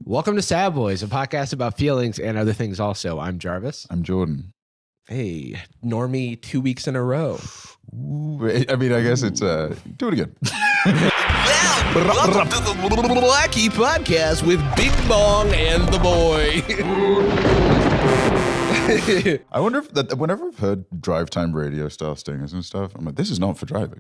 Welcome to Sad Boyz, a podcast about feelings and other things also. I'm Jarvis. I'm Jordan. Hey, normie 2 weeks in a row. Ooh, I mean, I guess it's, do it again. Welcome to the Blackie Podcast with Big Bong and the Boy. I wonder if that whenever I've heard drive time radio style stingers and stuff, I'm like, this is not for driving.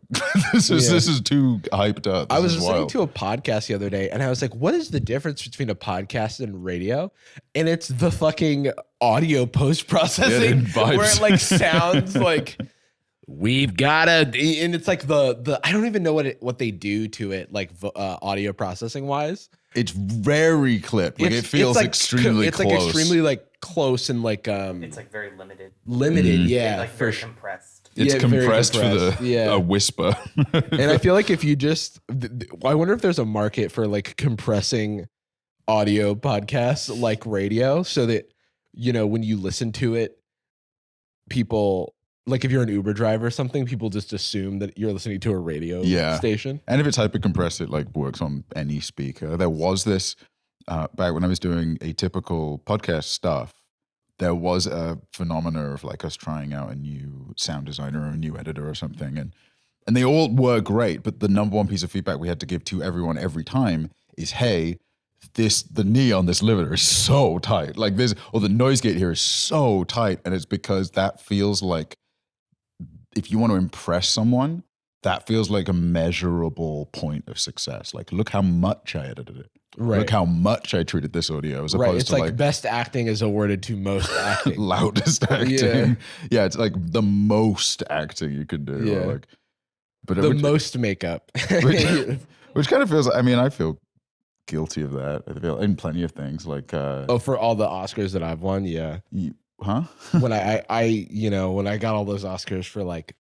This is too hyped up. I was listening to a podcast the other day and I was like, what is the difference between a podcast and radio? And it's the fucking audio post-processing where it like sounds like we've gotta, and it's like the I don't even know what they do to it, like audio processing wise. It's very clipped. Like it feels like extremely close. It's like extremely like close and like it's like very limited. Yeah, like very compressed. It's compressed for a whisper. And I feel like if you just, I wonder if there's a market for like compressing audio podcasts like radio, so that, you know, when you listen to it, people, like if you're an Uber driver or something, people just assume that you're listening to a radio station. And if it's hyper compressed, it like works on any speaker. There was this back when I was doing atypical podcast stuff. There was a phenomena of like us trying out a new sound designer or a new editor or something, and they all were great. But the number one piece of feedback we had to give to everyone every time is, hey, the knee on this limiter is so tight. Like this, or the noise gate here is so tight, and it's because that feels like, if you want to impress someone, that feels like a measurable point of success. Like, look how much I edited it. Right. Look how much I treated this audio as opposed to like best acting is awarded to most acting. Loudest acting. Yeah, it's like the most acting you can do. Yeah. Like, but the most makeup. which kind of feels, I mean, I feel guilty of that. I feel in plenty of things like for all the Oscars that I've won, yeah. When I got all those Oscars for like,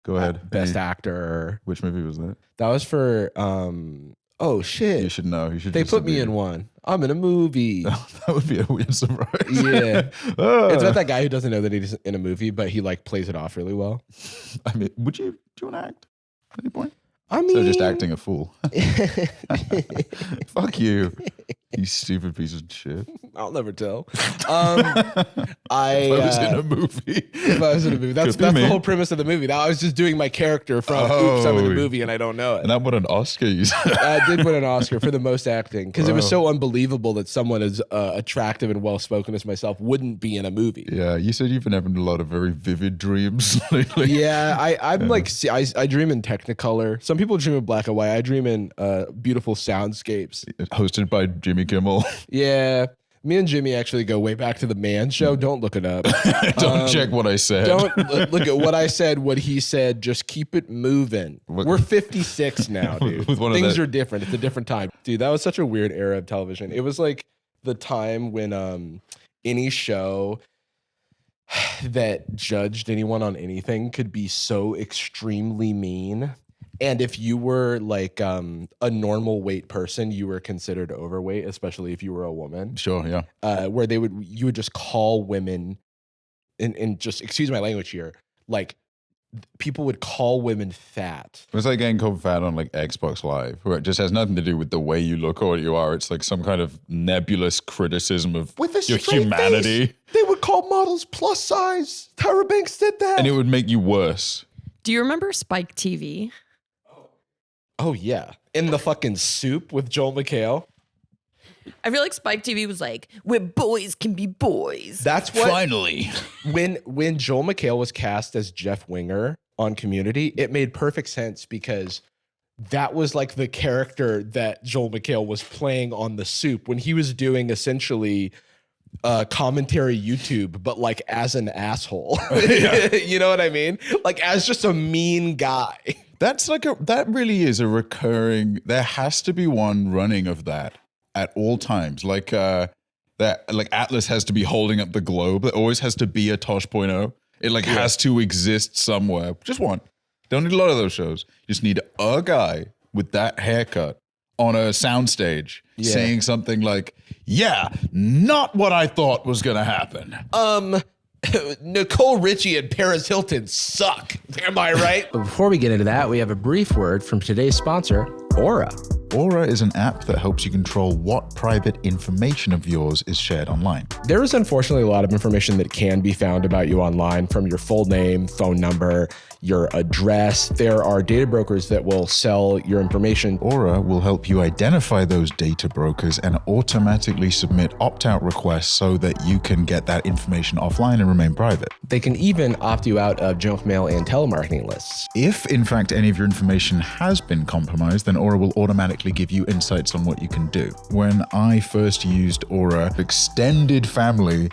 go ahead, best actor. Which movie was that? That was for oh shit! You should know. You should. They put me in one. I'm in a movie. That would be a weird surprise. Yeah, it's about that guy who doesn't know that he's in a movie, but he like plays it off really well. I mean, do you want to act at any point? I mean, so just acting a fool. Fuck you, you stupid piece of shit. I'll never tell. If I was in a movie. If I was in a movie. That's the whole premise of the movie. Now I was just doing my character from Oops, I'm in the movie and I don't know it. And that won an Oscar. I did win an Oscar for the most acting because it was so unbelievable that someone as attractive and well-spoken as myself wouldn't be in a movie. Yeah, you said you've been having a lot of very vivid dreams lately. Yeah, I'm like, I dream in Technicolor. Some people dream in black and white. I dream in beautiful soundscapes. Hosted by Jimmy Kimmel. Yeah. Me and Jimmy actually go way back to the Man Show. Don't look it up. Don't check what I said. Don't look at what I said, what he said. Just keep it moving. We're 56 now, dude. Things are different. It's a different time. Dude, that was such a weird era of television. It was like the time when any show that judged anyone on anything could be so extremely mean. And if you were like a normal weight person, you were considered overweight, especially if you were a woman. Sure, yeah. Where you would just call women, and just, excuse my language here, like people would call women fat. It was like getting called fat on like Xbox Live, where it just has nothing to do with the way you look or what you are. It's like some kind of nebulous criticism of your humanity. Face, they would call models plus size. Tyra Banks did that. And it would make you worse. Do you remember Spike TV? Oh, yeah. In the fucking Soup with Joel McHale. I feel like Spike TV was like, where boys can be boys. That's what. Finally. When Joel McHale was cast as Jeff Winger on Community, it made perfect sense because that was like the character that Joel McHale was playing on The Soup when he was doing essentially commentary YouTube, but like as an asshole. You know what I mean? Like as just a mean guy. That's like that really is a recurring, there has to be one running of that at all times. Like that, like Atlas has to be holding up the globe. There always has to be a Tosh.0. It like has to exist somewhere. Just one. Don't need a lot of those shows. You just need a guy with that haircut on a soundstage saying something like, yeah, not what I thought was going to happen. Nicole Richie and Paris Hilton suck. Am I right? But before we get into that, we have a brief word from today's sponsor, Aura. Aura is an app that helps you control what private information of yours is shared online. There is unfortunately a lot of information that can be found about you online, from your full name, phone number, your address. There are data brokers that will sell your information. Aura will help you identify those data brokers and automatically submit opt-out requests so that you can get that information offline and remain private. They can even opt you out of junk mail and telemarketing lists. If, in fact, any of your information has been compromised, then Aura will automatically give you insights on what you can do. When I first used Aura, extended family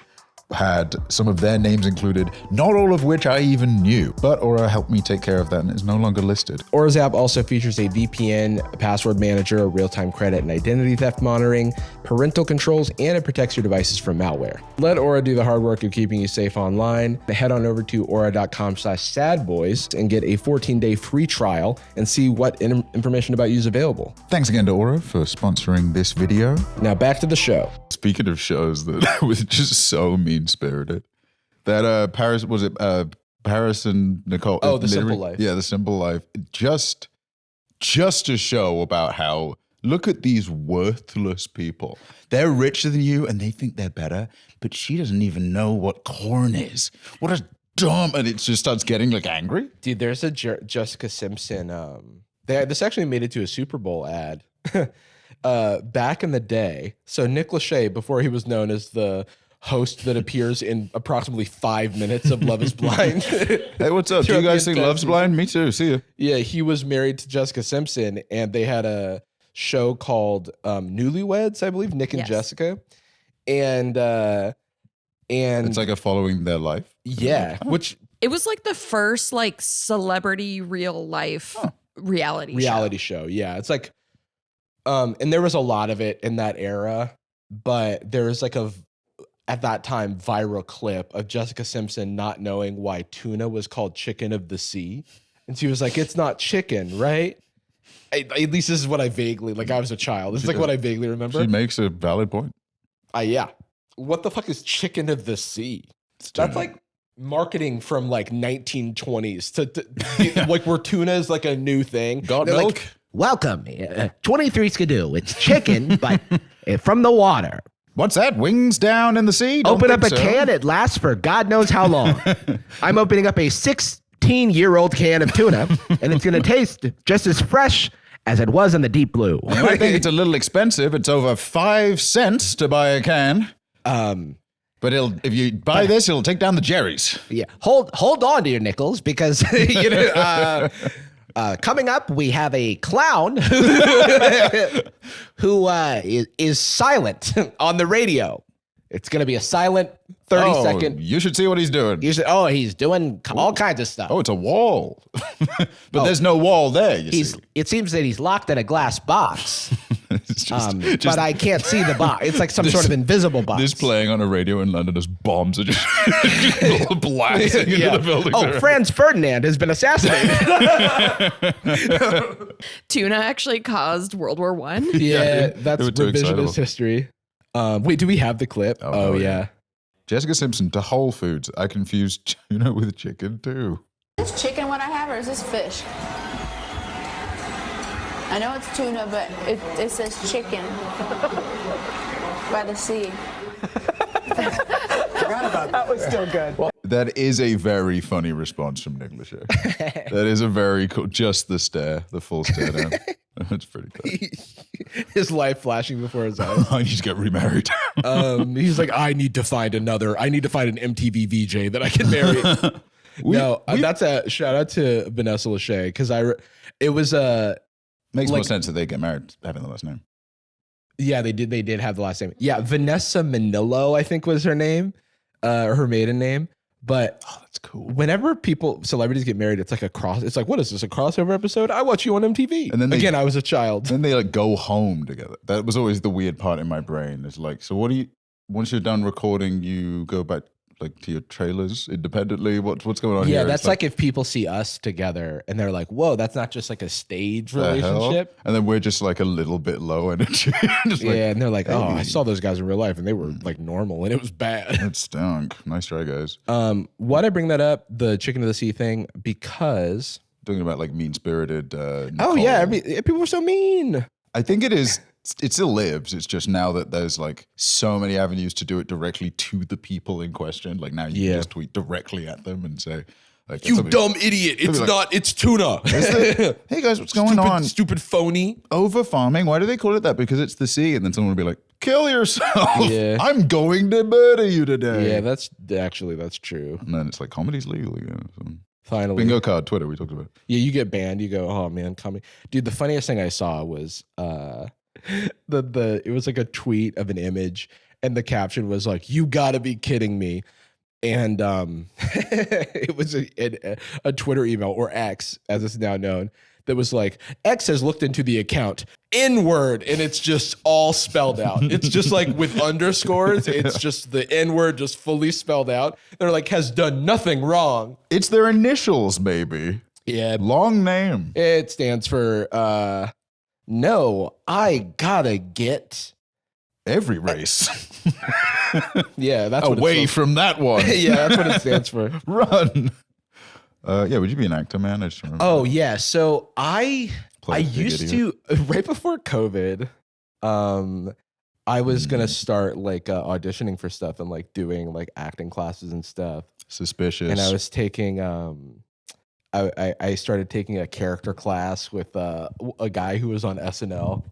had some of their names included, not all of which I even knew. But Aura helped me take care of that and is no longer listed. Aura's app also features a VPN, a password manager, real-time credit and identity theft monitoring, parental controls, and it protects your devices from malware. Let Aura do the hard work of keeping you safe online. Head on over to aura.com/sadboyz and get a 14-day free trial and see what information about you is available. Thanks again to Aura for sponsoring this video. Now back to the show. Speaking of shows that was just so mean-spirited, that Paris and Nicole? Oh, The Simple Life. Yeah, The Simple Life. Just a show about how, look at these worthless people. They're richer than you and they think they're better, but she doesn't even know what corn is. What a dumb, and it just starts getting like angry. Dude, there's a Jessica Simpson. This actually made it to a Super Bowl ad. Back in the day, so Nick Lachey, before he was known as the host that appears in approximately 5 minutes of Love is Blind. Hey, what's up? Do you guys think Love's Blind? Me too. See ya. Yeah, he was married to Jessica Simpson, and they had a show called Newlyweds, I believe, Nick and Yes. Jessica. And It's like a following their life. yeah, which It was like the first like celebrity real life reality show. Yeah, it's like, and there was a lot of it in that era, but there was like at that time, viral clip of Jessica Simpson not knowing why tuna was called chicken of the sea. And she was like, it's not chicken, right? At least this is what I vaguely, like I was a child. This is like what I vaguely remember. She makes a valid point. Yeah. What the fuck is chicken of the sea? That's like marketing from like 1920s to like where tuna is like a new thing. Got They're milk? like, Welcome, 23 Skidoo. It's chicken, but from the water. What's that? Wings down in the sea? Don't Open up a think so. can, it lasts for God knows how long. I'm opening up a 16-year-old can of tuna, and it's going to taste just as fresh as it was in the deep blue. You might think it's a little expensive. It's over 5 cents to buy a can. But if you buy this, it'll take down the Jerry's. Yeah, hold on to your nickels, because you know. Coming up, we have a clown who is silent on the radio. It's going to be a silent 30-second. You should see what he's doing. He's doing all kinds of stuff. Oh, it's a wall. But there's no wall there, you see. It seems that he's locked in a glass box, It's just but I can't see the box. It's like some sort of invisible box. this playing on a radio in London as bombs are just blasting into the building. Oh, Franz Ferdinand has been assassinated. Tuna actually caused World War I. yeah, they that's were too excitable. revisionist history. Wait, do we have the clip? Oh yeah. Jessica Simpson to Whole Foods. I confused tuna with chicken too. Is this chicken what I have, or is this fish? I know it's tuna, but it says chicken by the sea. That was still good. That is a very funny response from Nick Lachey. That is a very cool, just the stare, the full stare down. That's pretty cool. His life flashing before his eyes. I need to get remarried. He's like, I need to find an MTV VJ that I can marry. That's a shout out to Vanessa Lachey, because it was Makes more like- sense that they get married having the last name. yeah, they did have the last name. Yeah, Vanessa Manillo, I think was her name, or her maiden name. But That's cool. whenever celebrities get married, it's like it's like, what is this, a crossover episode? I watch you on MTV. And then again, I was a child. Then they like go home together. That was always the weird part in my brain. It's like, so what do you, once you're done recording, you go back like to your trailers independently? What's going on here? Yeah, that's It's like if people see us together and they're like, whoa, that's not just like a stage the hell? relationship. And then we're just like a little bit low energy. Just like, Yeah, and they're like, oh, I hey. saw those guys in real life and they were like normal and it was bad. It stunk. Nice try, guys. Why'd I bring that up, the chicken of the sea thing? Because Talking about like mean-spirited. oh yeah, people were so mean. I think it is. It still lives. It's just now that there's like so many avenues to do it directly to the people in question. Like now you can just tweet directly at them and say, like, "You dumb idiot! It's like, not. It's tuna." Hey guys, what's going on? Stupid phony. Over farming. Why do they call it that? Because it's the sea. And then someone will be like, "Kill yourself! Yeah. I'm going to murder you today." Yeah, that's true. And then it's like comedy's legal again. So. Finally, bingo card, Twitter. We talked about it. Yeah, you get banned. You go, "Oh man, comedy." Dude, the funniest thing I saw was it was like a tweet of an image, and the caption was like, "You gotta be kidding me." And it was a Twitter email, or X as it's now known, that was like, "X has looked into the account, N-word," and it's just all spelled out. It's just like with underscores, it's just the N-word just fully spelled out. They're like, "Has done nothing wrong." It's their initials, maybe. Yeah. Long name. It stands for no, I gotta get every race. Yeah, that's what away from that one. Yeah, that's what it stands for. Run. Yeah, would you be an actor, man? I just remember. Oh yeah, so I used to right before COVID. I was gonna start like auditioning for stuff and like doing like acting classes and stuff. Suspicious. And I was taking I started taking a character class with a guy who was on SNL.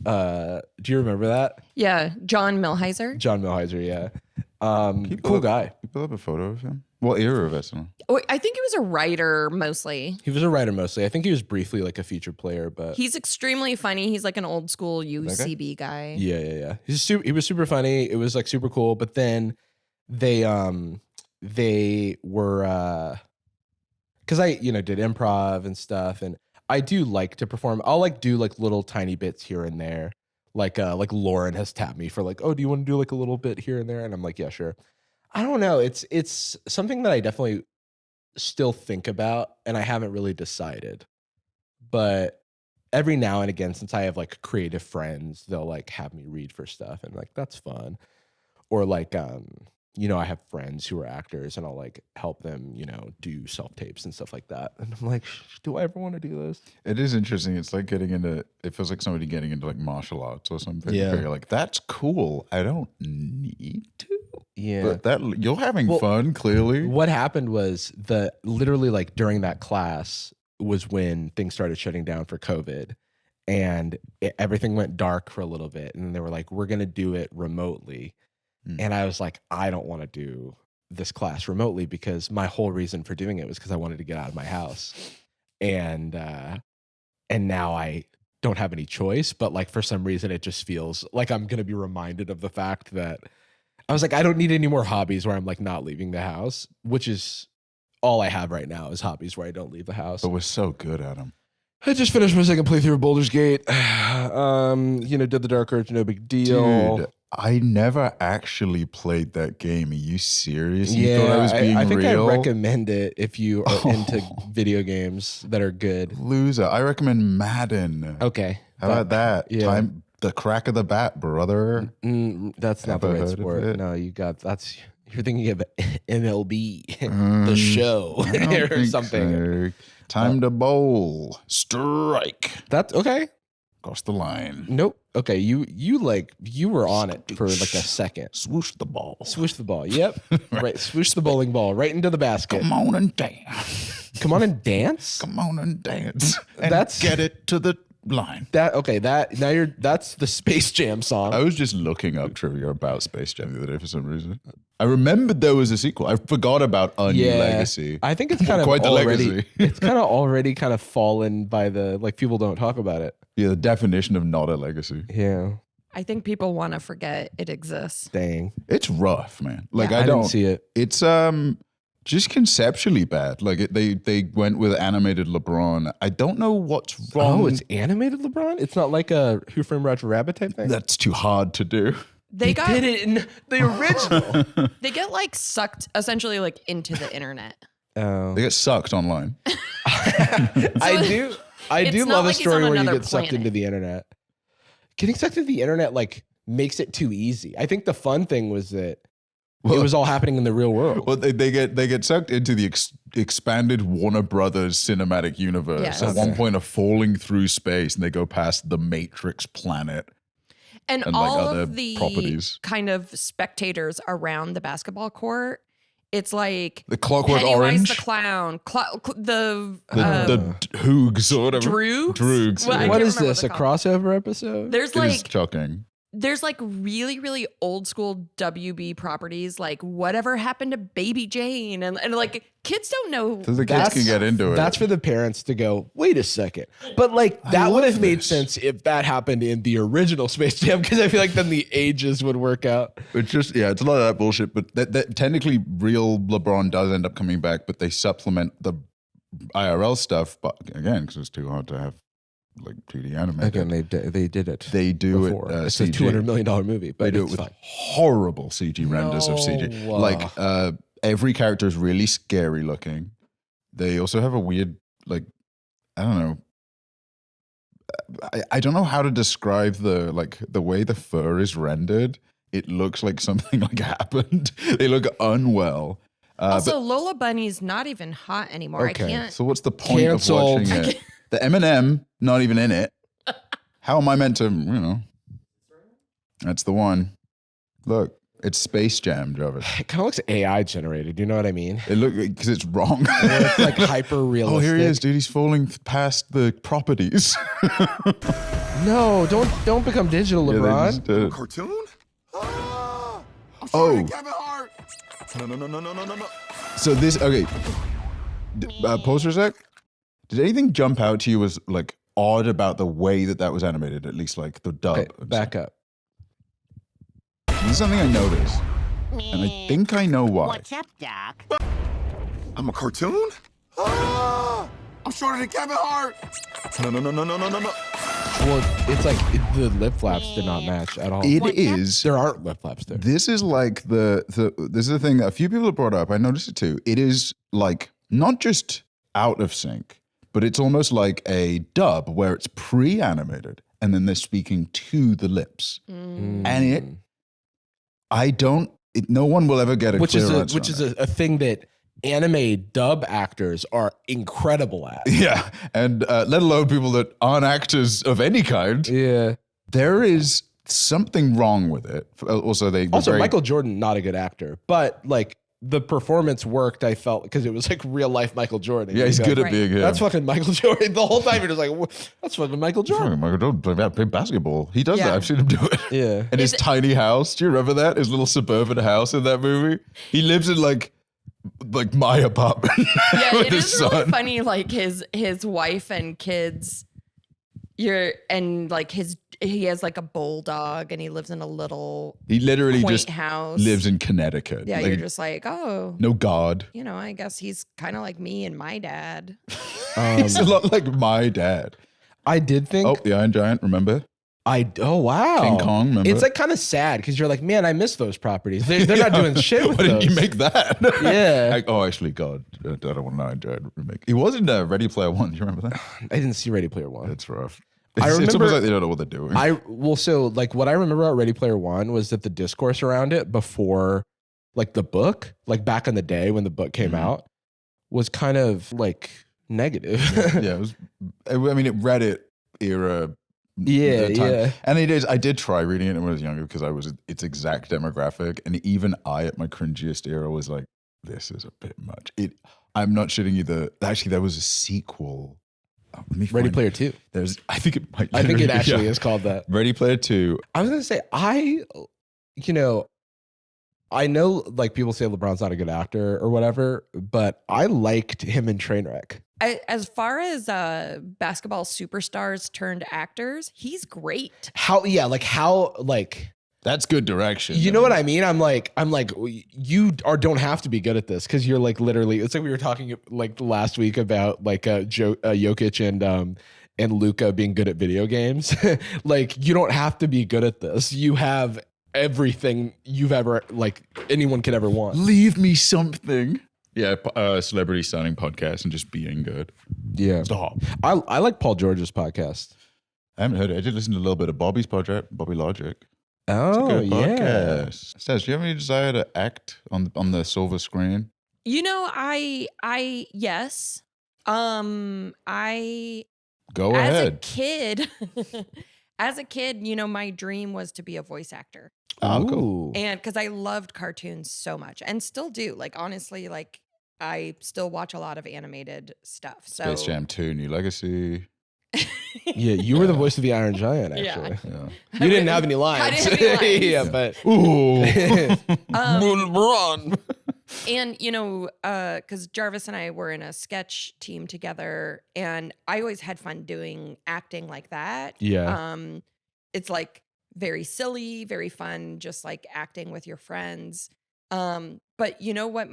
Do you remember that? Yeah, John Milheiser. John Milheiser, yeah. Cool guy. You pull up a photo of him? What era of SNL? Oh, I think he was a writer mostly. He was a writer mostly. I think he was briefly like a featured player, but he's extremely funny. He's like an old school UCB guy. Yeah. He was super funny. It was like super cool. But then they were because I did improv and stuff, and I do like to perform. I'll like do like little tiny bits here and there. Like Lauren has tapped me for like, "Oh, do you want to do like a little bit here and there?" And I'm like, "Yeah, sure." I don't know. It's something that I definitely still think about, and I haven't really decided. But every now and again, since I have like creative friends, they'll like have me read for stuff, and like that's fun. Or like I have friends who are actors, and I'll like help them, do self-tapes and stuff like that. And I'm like, do I ever want to do this? It is interesting. It's like it feels like somebody getting into like martial arts or something. Yeah. Where you're like, that's cool. I don't need to. Yeah. But you're having fun, clearly. What happened was literally like during that class was when things started shutting down for COVID, and everything went dark for a little bit. And then they were like, "We're going to do it remotely." And I was like, I don't want to do this class remotely, because my whole reason for doing it was because I wanted to get out of my house. And now I don't have any choice, but like for some reason it just feels like I'm going to be reminded of the fact that I was like, I don't need any more hobbies where I'm like not leaving the house, which is all I have right now is hobbies where I don't leave the house. But we're so good at them. I just finished my second playthrough of Baldur's Gate. Did the Dark Urge, no big deal. Dude, I never actually played that game. Are you serious? You thought I was being I think real? I recommend it if you are into video games that are good. Loser. I recommend Madden. Okay. How about that? Yeah. The crack of the bat, brother. That's not the Ever right heard of sport. it? No, you're thinking of MLB, the show, I don't or think something. so. Time to bowl. Strike. That's okay. Across the line. Nope. Okay, you were on it for like a second. Swoosh the ball. Swoosh the ball. Yep. Right. Swoosh the bowling ball right into the basket. Come on and dance. Come on and dance. Come on and dance. And That's- get it to the line. That's the Space Jam song. I was just looking up trivia about Space Jam the other day for some reason. I remembered there was a sequel. I forgot about A New Legacy. I think it's kind of Quite the already. legacy. It's kind of already kind of fallen by the like people don't talk about it. Yeah, the definition of not a legacy. Yeah. I think people want to forget it exists. Dang. It's rough, man. Like Yeah, I I don't didn't see it. It's just conceptually bad. Like they went with animated LeBron. I don't know what's wrong. Oh, it's animated LeBron? It's not like a Who Framed Roger Rabbit type thing? That's too hard to do. They did it in the original. They get like sucked essentially like into the internet. Oh. They get sucked online. I do it's not love like a he's story on where you another get sucked planet. into the internet. Getting sucked into the internet like makes it too easy. I think the fun thing was that It was all happening in the real world. Well, they get sucked into the expanded Warner Brothers cinematic universe. Yes. At one point, are falling through space, and they go past the Matrix planet And and all like other of the properties. kind of spectators around the basketball court, it's like The Clockwork Pennywise Orange, the clown, the Hoogs or whatever. Droogs? Droogs. Well, I What can't is remember this? A what they're called. crossover episode? There's It is like shocking. there's like really, really old school WB properties, like Whatever Happened to Baby Jane, and like kids don't know. So the kids can get into it. That's for the parents to go, wait a second. But like that would have made sense if that happened in the original Space Jam, because I feel like then the ages would work out. It's just, it's a lot of that bullshit. But that technically, real LeBron does end up coming back, but they supplement the IRL stuff. But again, because it's too hard to have like 2D animated. Again, they did it. They do before. it. It's a CG. $200 million movie, but They do it it's with fine. horrible CG renders of CG. No. Like every character is really scary looking. They also have a weird, like, I don't know. I don't know how to describe the way the fur is rendered. It looks like something like happened. They look unwell. Also, Lola Bunny's not even hot anymore. Okay. I can't. So what's the point Canceled. of watching it? The M&M not even in it. How am I meant to? That's the one. Look, it's Space Jam, Jarvis. It kind of looks AI generated. You know what I mean? It look because it's wrong. It's like hyper realistic. Oh, here he is, dude. He's falling past the properties. No, don't become digital, Yeah, they LeBron. just, uh, Cartoon? I'm Oh. sorry, Kevin Hart. No. So this, okay. Pause for a sec. Did anything jump out to you as like odd about the way that was animated? At least like the dub. Okay, back up. This is something I noticed, and I think I know why. What's up, Doc? I'm a cartoon? I'm shorter than Kevin Hart. No. Well, it's like the lip flaps did not match at all. It is. There aren't lip flaps there. This is like this is the thing that a few people have brought up. I noticed it too. It is like not just out of sync, but it's almost like a dub where it's pre-animated and then they're speaking to the lips. And no one will ever get a Which is clear a, answer which on is it. a thing that anime dub actors are incredible at. Yeah, and let alone people that aren't actors of any kind. Yeah. There is something wrong with it. Also, Michael Jordan, not a good actor, but like the performance worked. I felt because it was like real life Michael Jordan. Yeah, he's You good go, at being him. That's fucking Michael Jordan. The whole time you're just like, that's fucking Michael Jordan. Michael Jordan play basketball. He does Yeah. that. I've seen him do it. Yeah. And his tiny house. Do you remember that? His little suburban house in that movie. He lives in like my apartment Yeah, with it his is really son. funny. Like his wife and kids. He has like a bulldog, and he lives in a little He literally quaint just house. lives in Connecticut. Yeah, Like, you're just like, oh, no God. I guess he's kind of like me and my dad. He's a lot like my dad. I did think. Oh, the Iron Giant. Remember? Oh wow. King Kong, remember? It's like kind of sad because you're like, man, I miss those properties. They're not doing shit with Why didn't you those. make that? Yeah. Actually, God, I don't want an Iron Giant remake. He was in Ready Player One. Do you remember that? I didn't see Ready Player One. It's rough. I It's remember- almost like they don't know what they're doing. What I remember about Ready Player One was that the discourse around it before, like the book, like back in the day when the book came out, was kind of like negative. Yeah, it was. I mean, it Reddit era. Yeah, time. yeah. And it is. I did try reading it when I was younger because I was its exact demographic, and even I, at my cringiest era, was like, "This is a bit much." I'm not shitting you. Actually, there was a sequel. Let me Ready find Player it. Two. I think it might. I think it literally- actually yeah. is called that. Ready Player Two. I was gonna say I know like people say LeBron's not a good actor or whatever, but I liked him in Trainwreck. As far as basketball superstars turned actors, he's great. That's good direction. You know what I mean? I'm like, you don't have to be good at this because you're like literally. It's like we were talking like last week about like Jokic and Luka being good at video games. Like you don't have to be good at this. You have everything you've ever anyone could ever want. Leave me something. Yeah, celebrity signing podcast and just being good. Yeah, Stop. I like Paul George's podcast. I haven't heard it. I did listen to a little bit of Bobby's project, Bobby Logic. Oh, Good podcast. Stas, do you have any desire to act on the silver screen? You know, I yes. I Go as ahead. a kid, as a kid, you know, my dream was to be a voice actor. Oh, cool. Ooh. And because I loved cartoons so much and still do. Like, honestly, like, I still watch a lot of animated stuff. So Space Jam 2, New Legacy. Yeah, you were the voice of the Iron Giant, Yeah. actually. Yeah. You didn't have any lines. I didn't have any lines. Yeah, but Ooh. run. And, you know, because Jarvis and I were in a sketch team together, and I always had fun doing acting like that. Yeah. It's like very silly, very fun, just like acting with your friends. But you know what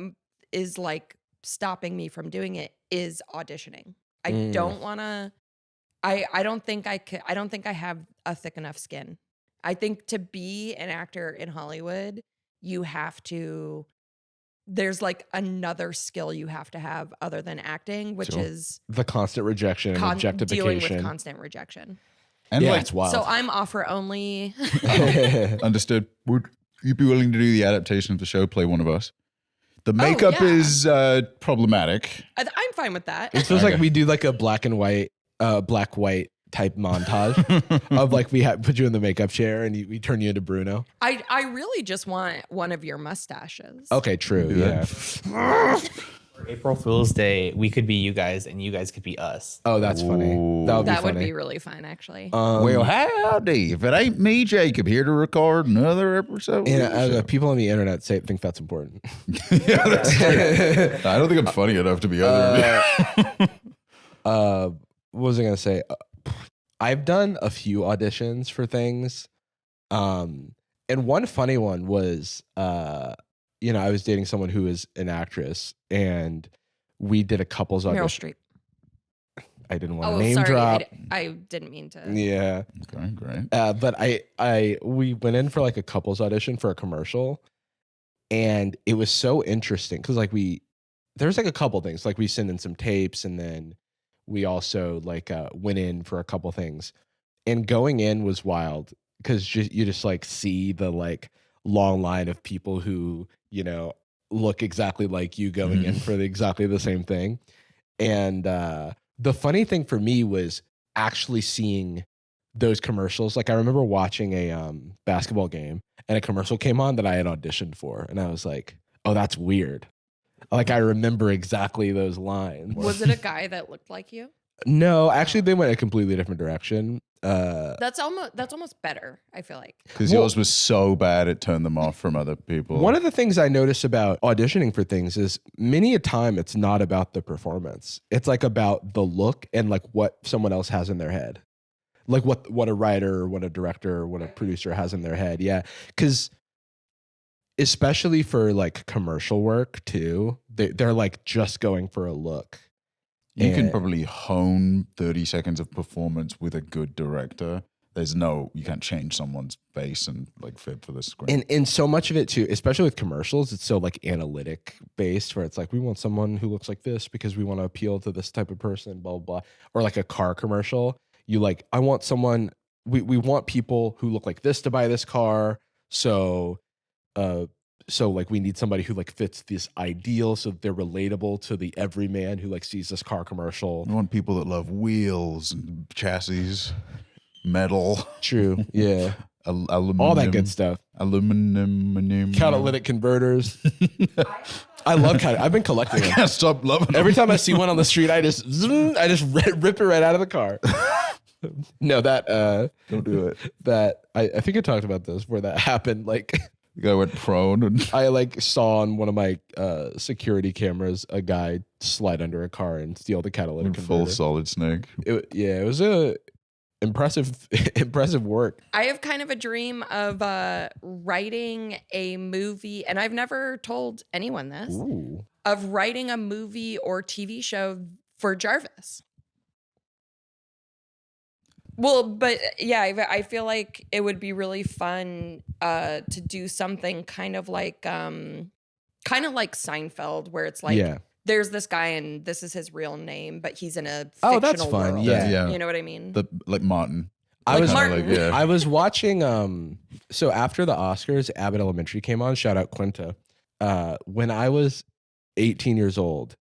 is like stopping me from doing it is auditioning. I don't want to. I don't think I could. I don't think I have a thick enough skin. I think to be an actor in Hollywood, you have to. There's like another skill you have to have other than acting, which Sure. is The constant rejection and dealing objectification. with constant rejection. And Yeah, like, it's wild. So I'm offer only. understood. Would you be willing to do the adaptation of the show, play one of us? The makeup yeah. is problematic. I'm fine with that. It feels Okay. like we do like a black white type montage of like we put you in the makeup chair and we turn you into Bruno. I really just want one of your mustaches. Okay, true. Yeah. Yeah. For April Fool's Day, we could be you guys and you guys could be us. Oh, that's funny. Ooh. That would be That would funny. be really fun, actually. Well, howdy. If it ain't me, Jacob, here to record another episode. and people on the internet think that's important. Yeah, that's true. I don't think I'm funny enough to be other than What was I gonna say? I've done a few auditions for things, and one funny one was, you know, I was dating someone who is an actress, and we did a couples Meryl audition. Streep. I didn't want to Oh, name sorry. drop. I didn't mean to. Yeah, Okay, great. but we went in for like a couples audition for a commercial, and it was so interesting because like there's like a couple things, like we sent in some tapes, and then we also like went in for a couple things, and going in was wild because you just like see the like long line of people who, you know, look exactly like you going in for exactly the same thing. And the funny thing for me was actually seeing those commercials. Like I remember watching a basketball game and a commercial came on that I had auditioned for, and I was like, oh, that's weird. Like I remember exactly those lines. Was it a guy that looked like you? No, actually they went a completely different direction. That's almost better, I feel like. Because yours was so bad, it turned them off from other people. One of the things I notice about auditioning for things is many a time it's not about the performance. It's like about the look and like what someone else has in their head. Like what a writer or what a director or what a producer has in their head. Yeah. Because especially for like commercial work too, they're like just going for a look. You can And- probably hone 30 seconds of performance with a good director. You can't change someone's face and like fit for the screen. And so much of it too, especially with commercials, it's so like analytic based where it's like, we want someone who looks like this because we want to appeal to this type of person, blah, blah, blah. Or like a car commercial. We want people who look like this to buy this car. So like we need somebody who like fits this ideal so they're relatable to the everyman who like sees this car commercial. I want people that love wheels and chassis, metal, True. Yeah. aluminum. All that good stuff. Aluminum. Catalytic converters. I love I've been collecting them. Can't stop loving them. Every time I see one on the street, I just rip it right out of the car. No, Don't do it. that I think I talked about this where that happened. Like The guy went prone and I like saw on one of my security cameras a guy slide under a car and steal the catalytic full converter. Solid Snake. It was a impressive work. I have kind of a dream of writing a movie, and I've never told anyone this, Ooh. of writing a movie or TV show for Jarvis. Well, but yeah, I feel like it would be really fun to do something kind of like Seinfeld, where it's like Yeah. there's this guy and this is his real name, but he's in a fictional Oh, that's fun. world. Yeah. Yeah. You know what I mean? Like Martin. Like was Martin. I was watching so after the Oscars, Abbott Elementary came on, shout out Quinta. When I was 18 years old,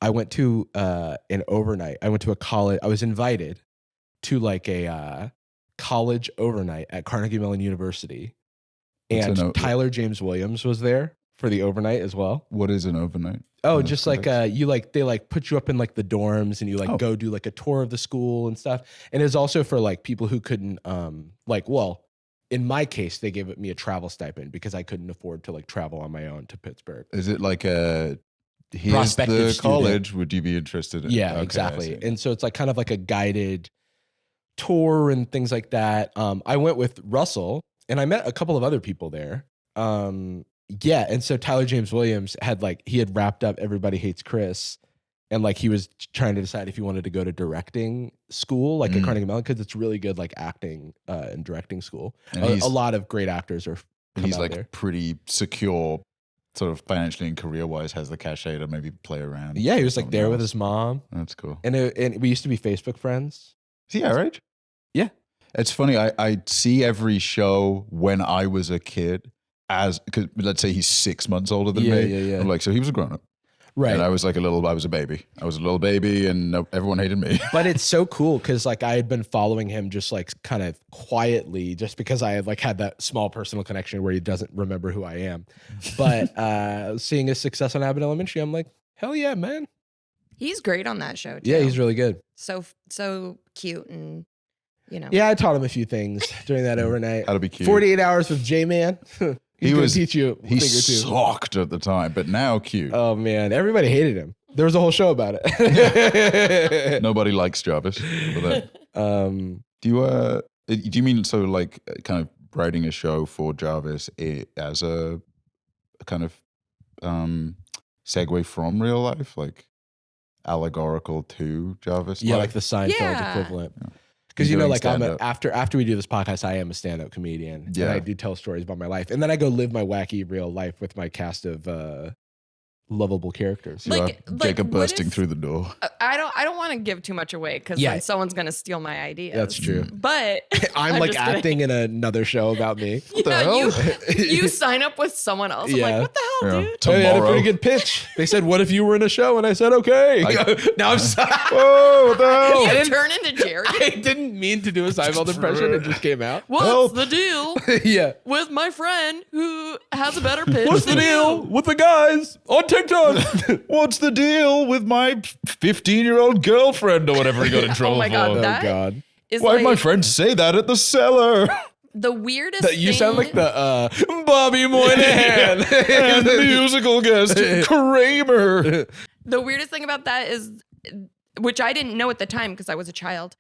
I went to an overnight. I went to a college. I was invited to like a college overnight at Carnegie Mellon University. And Tyler James Williams was there for the overnight as well. What is an overnight? Oh, just like they like put you up in like the dorms and you like go do like a tour of the school and stuff. And it's also for like people who couldn't in my case, they gave me a travel stipend because I couldn't afford to like travel on my own to Pittsburgh. Is it like here's prospective the college? Would you be interested in? Yeah, exactly. And so it's like kind of like a guided tour and things like that. I went with Russell and I met a couple of other people there. Yeah, and so Tyler James Williams had wrapped up Everybody Hates Chris, and like he was trying to decide if he wanted to go to directing school, like at Carnegie Mellon, because it's really good like acting and directing school. And a lot of great actors are. He's like there. Pretty secure, sort of financially and career wise, has the cachet to maybe play around. Yeah, he was like there with his mom. That's cool. And we used to be Facebook friends. Is he our age? Yeah, it's funny. I see every show when I was a kid. Because let's say he's 6 months older than me. Yeah. I'm like, so he was a grown up. Right. And I was like I was a baby. I was a little baby and everyone hated me. But it's so cool because like I had been following him just like kind of quietly just because I had like had that small personal connection where he doesn't remember who I am. But seeing his success on Abbott Elementary, I'm like, hell yeah, man. He's great on that show too. Yeah, he's really good. So cute and Yeah, I taught him a few things during that overnight. That'll be cute. 48 hours with J-Man. He was teach you a thing or two. He sucked at the time, but now cute. Oh man, everybody hated him. There was a whole show about it. Nobody likes Jarvis. Do you mean so like kind of writing a show for Jarvis as a kind of segue from real life, like allegorical to Jarvis? Yeah, like the Seinfeld equivalent. Yeah. Because like after we do this podcast, I am a stand-up comedian, and I do tell stories about my life, and then I go live my wacky real life with my cast of lovable characters. Jacob bursting through the door. I don't want to give too much away because then someone's gonna steal my ideas. That's true. But I'm like acting in another show about me. What the hell? You sign up with someone else. I'm like, what the hell, dude? Tomorrow. I had a pretty good pitch. They said, "What if you were in a show?" And I said, "Okay." Now I'm whoa, what the hell? You turn into Jerry. I didn't mean to do a Seinfeld impression. It just came out. What's the deal? With my friend who has a better pitch. What's the deal with the guys on TikTok? What's the deal with my 15-year-old girlfriend or whatever he got in trouble for? Oh my God. Why'd my friend say that at the cellar? The weirdest thing. You sound like the Bobby Moynihan and the musical guest Kramer. The weirdest thing about that is, which I didn't know at the time because I was a child,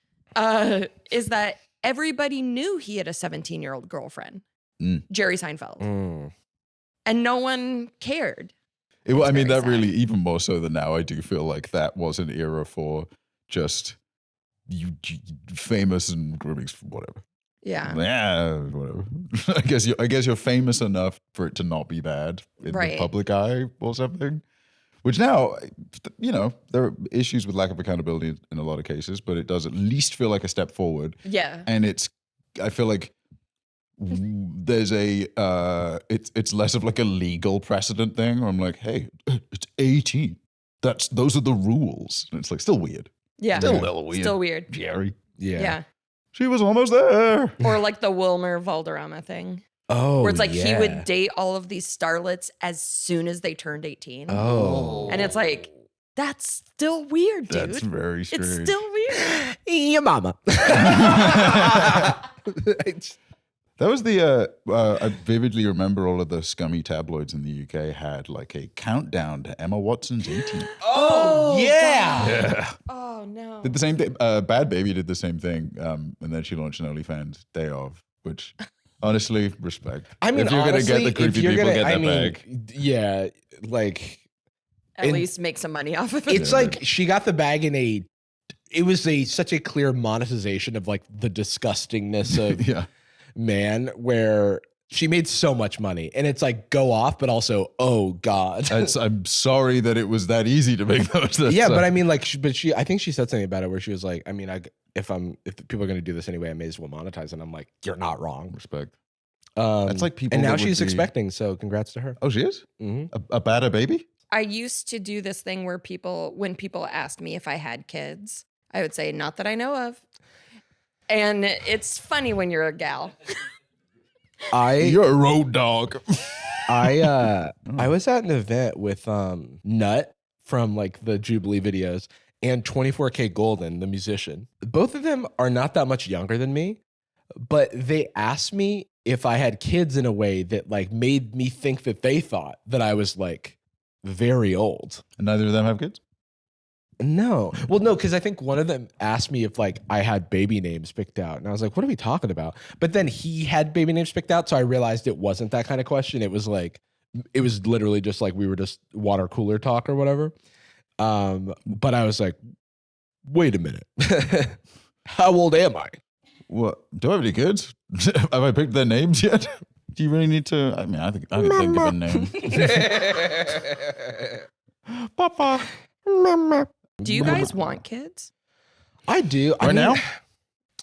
is that everybody knew he had a 17-year-old girlfriend, Jerry Seinfeld. And no one cared. I mean, that really, even more so than now, I do feel like that was an era for just you famous and grooming, whatever. Yeah, whatever. I guess you're famous enough for it to not be bad in the public eye or something. Which now, there are issues with lack of accountability in a lot of cases, but it does at least feel like a step forward. Yeah, and I feel like there's it's less of like a legal precedent thing where I'm like, hey, it's 18. Those are the rules. And it's like still weird. Yeah, still a little weird. Still weird. Jerry. Yeah. She was almost there. Or like the Wilmer Valderrama thing. Oh, where it's like he would date all of these starlets as soon as they turned 18. Oh. And it's like, that's still weird, dude. That's very strange. It's still weird. Your mama. That was I vividly remember all of the scummy tabloids in the UK had like a countdown to Emma Watson's 18. Oh, yeah. Oh, no. Did the same thing. Bad Baby did the same thing. And then she launched an OnlyFans day of, which honestly, respect. I mean, if you're going to get the creepy people, get that bag. Yeah, like. At least make some money off of it. It's like she got the bag in it was such a clear monetization of like the disgustingness of man, where she made so much money, and it's like go off, but also oh god. I'm sorry that it was that easy to make those. Yeah, but I mean, like, I think she said something about it where she was like, I mean, if people are going to do this anyway, I may as well monetize it. And I'm like, you're not wrong. Respect. That's like people. And now she's expecting, so congrats to her. Oh, she is? Mm-hmm. A bad baby? I used to do this thing where when people asked me if I had kids, I would say, not that I know of. And it's funny when you're a gal. You're a road dog. I was at an event with Nut from like the Jubilee videos and 24K Golden, the musician. Both of them are not that much younger than me, but they asked me if I had kids in a way that like made me think that they thought that I was like very old. And neither of them have kids? No. Well, no, because I think one of them asked me if like I had baby names picked out. And I was like, what are we talking about? But then he had baby names picked out. So I realized it wasn't that kind of question. It was literally just like we were just water cooler talk or whatever. But I was like, wait a minute. How old am I? What? Do I have any kids? Have I picked their names yet? Do you really need to? I mean, I think give a name. Papa. Mama. Do you guys want kids? I do. Right now?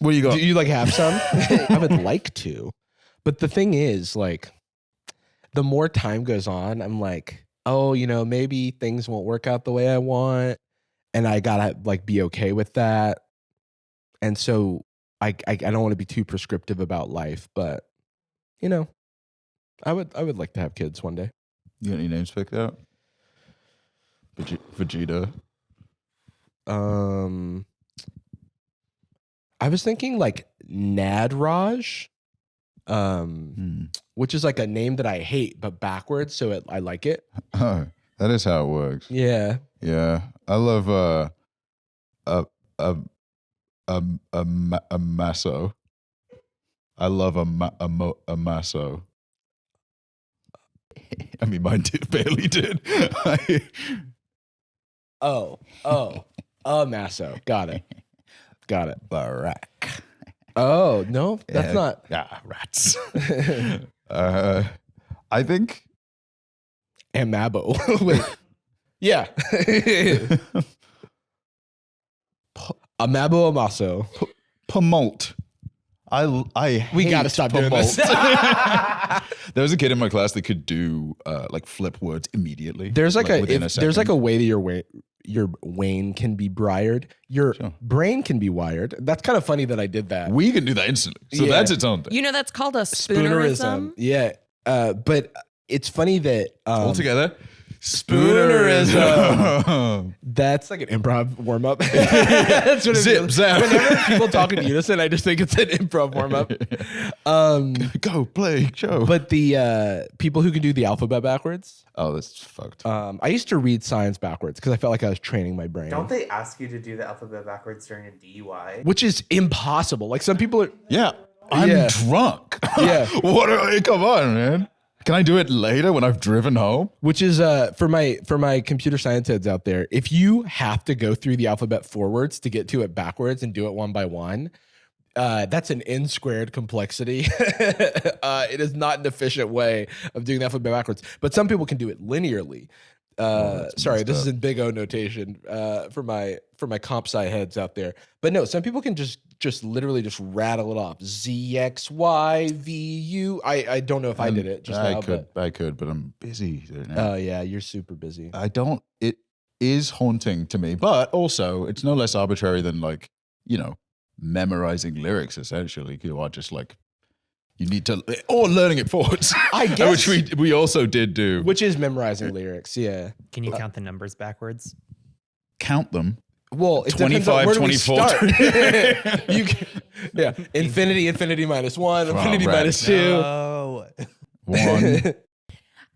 What do you got? Do you like have some? I would like to. But the thing is, like, the more time goes on, I'm like, oh, maybe things won't work out the way I want. And I gotta like be okay with that. And so I don't want to be too prescriptive about life, but I would like to have kids one day. You got any names picked out? Vegeta. I was thinking like Nadraj, which is like a name that I hate, but backwards, so I like it. Oh, that is how it works. Yeah. Yeah. I love a masso. I love a masso. I mean, mine barely did. A masso. Got it. Barack. Oh, no, that's not. Rats. I think. Amabo. Wait. Yeah. Amabo Amaso. Pumult. We got to stop doing this. There was a kid in my class that could do like flip words immediately. There's like within a second. there's like a way that your Wayne can be briared. Your brain can be wired. That's kind of funny that I did that. We can do that instantly. So that's its own thing. That's called a spoonerism. Yeah. But it's funny that all together. Spoonerism. That's like an improv warm up. That's what it feels. Whenever people talk in unison, I just think it's an improv warm up. Go play show. But the people who can do the alphabet backwards. Oh, that's fucked. I used to read science backwards because I felt like I was training my brain. Don't they ask you to do the alphabet backwards during a DUI? Which is impossible. Like some people are. Yeah, I'm drunk. Yeah. Come on, man. Can I do it later when I've driven home? Which is for my computer science heads out there, if you have to go through the alphabet forwards to get to it backwards and do it one by one, that's an n squared complexity. It is not an efficient way of doing the alphabet backwards. But some people can do it linearly. Sorry, this is in big O notation for my comp sci heads out there. But no, some people can just literally just rattle it off. Z, X, Y, V, U. I don't know if I did it just now. I could, but I'm busy right now. Oh yeah, you're super busy. It is haunting to me, but also it's no less arbitrary than like, memorizing lyrics essentially. You are just like, you need to, or learning it forwards. I guess. Which we also did do. Which is memorizing lyrics, yeah. Can you count the numbers backwards? Count them. Well, it 25, 24. You can, yeah. Infinity minus 1, infinity minus 2. No. 1.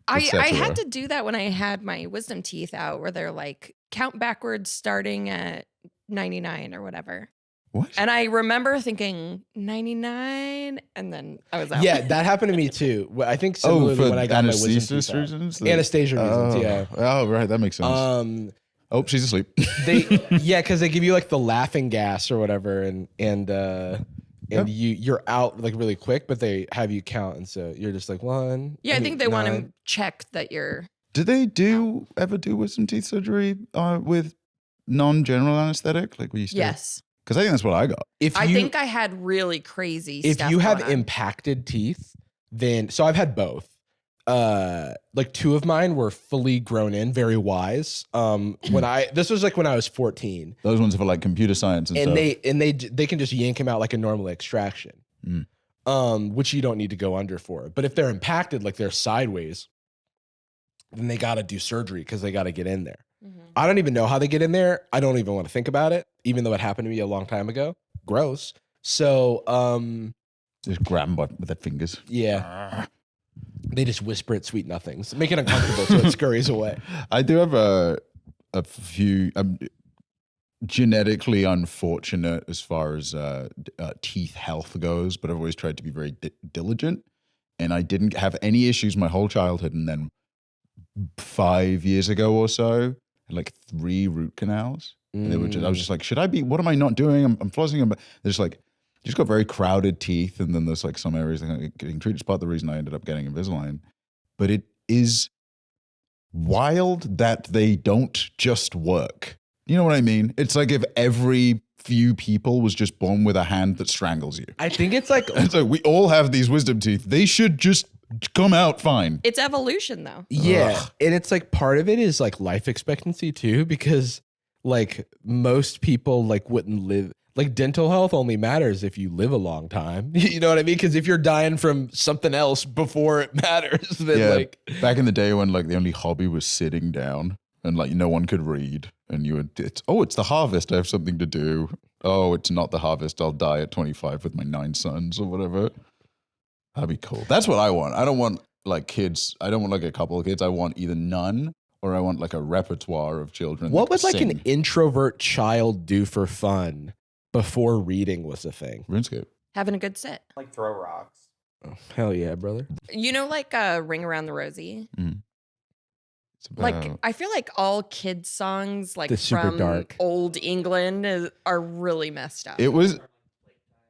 I had to do that when I had my wisdom teeth out, where they're like, count backwards starting at 99 or whatever. What? And I remember thinking 99, and then I was out. Yeah, that happened to me too. I think similarly when I got my wisdom teeth reasons? Anesthesia reasons, yeah. Oh, right, that makes sense. Oh, she's asleep. Because they give you like the laughing gas or whatever, and and you're out like really quick, but they have you count, and so you're just like 1. Yeah, I think they want 9. to check that you're. Do they ever do wisdom teeth surgery with non-general anesthetic like we used to? Yes. Because I think that's what I got. I think I had really crazy if stuff you have going on. impacted teeth, then so I've had both. Like 2 of mine were fully grown in, very wise. This was like when I was 14. Those ones are for like computer science and stuff. They can just yank them out like a normal extraction. Which you don't need to go under for. But if they're impacted, like they're sideways, then they got to do surgery because they got to get in there. I don't even know how they get in there. I don't even want to think about it, even though it happened to me a long time ago. Gross. So, just grab them with their fingers. Yeah. They just whisper it sweet nothings, make it uncomfortable so it scurries away. I do have a few genetically unfortunate as far as teeth health goes, but I've always tried to be very diligent, and I didn't have any issues my whole childhood, and then 5 years ago or so, I had like 3 root canals. And they were I was just like, what am I not doing? I'm flossing them. But they're just like, you just got very crowded teeth. And then there's like some areas that are getting treated. It's part of the reason I ended up getting Invisalign. But it is wild that they don't just work. You know what I mean? It's like if every few people was just born with a hand that strangles you. I think it's like we all have these wisdom teeth. They should just come out fine. It's evolution though. Yeah. And it's like part of it is like life expectancy too, because like most people like wouldn't live, like dental health only matters if you live a long time. You know what I mean? Because if you're dying from something else before it matters, then like back in the day when like the only hobby was sitting down and like no one could read and you would, it's the harvest. I have something to do. Oh, it's not the harvest. I'll die at 25 with my 9 sons or whatever. That'd be cool. That's what I want. I don't want like kids. I don't want like a couple of kids. I want either none or I want like a repertoire of children. What would like an introvert child do for fun before reading was a thing? RuneScape. Having a good sit. Like throw rocks. Oh, hell yeah, brother. You know, like Ring Around the Rosie? Like I feel like all kids songs like They're super from dark. old England are really messed up. it was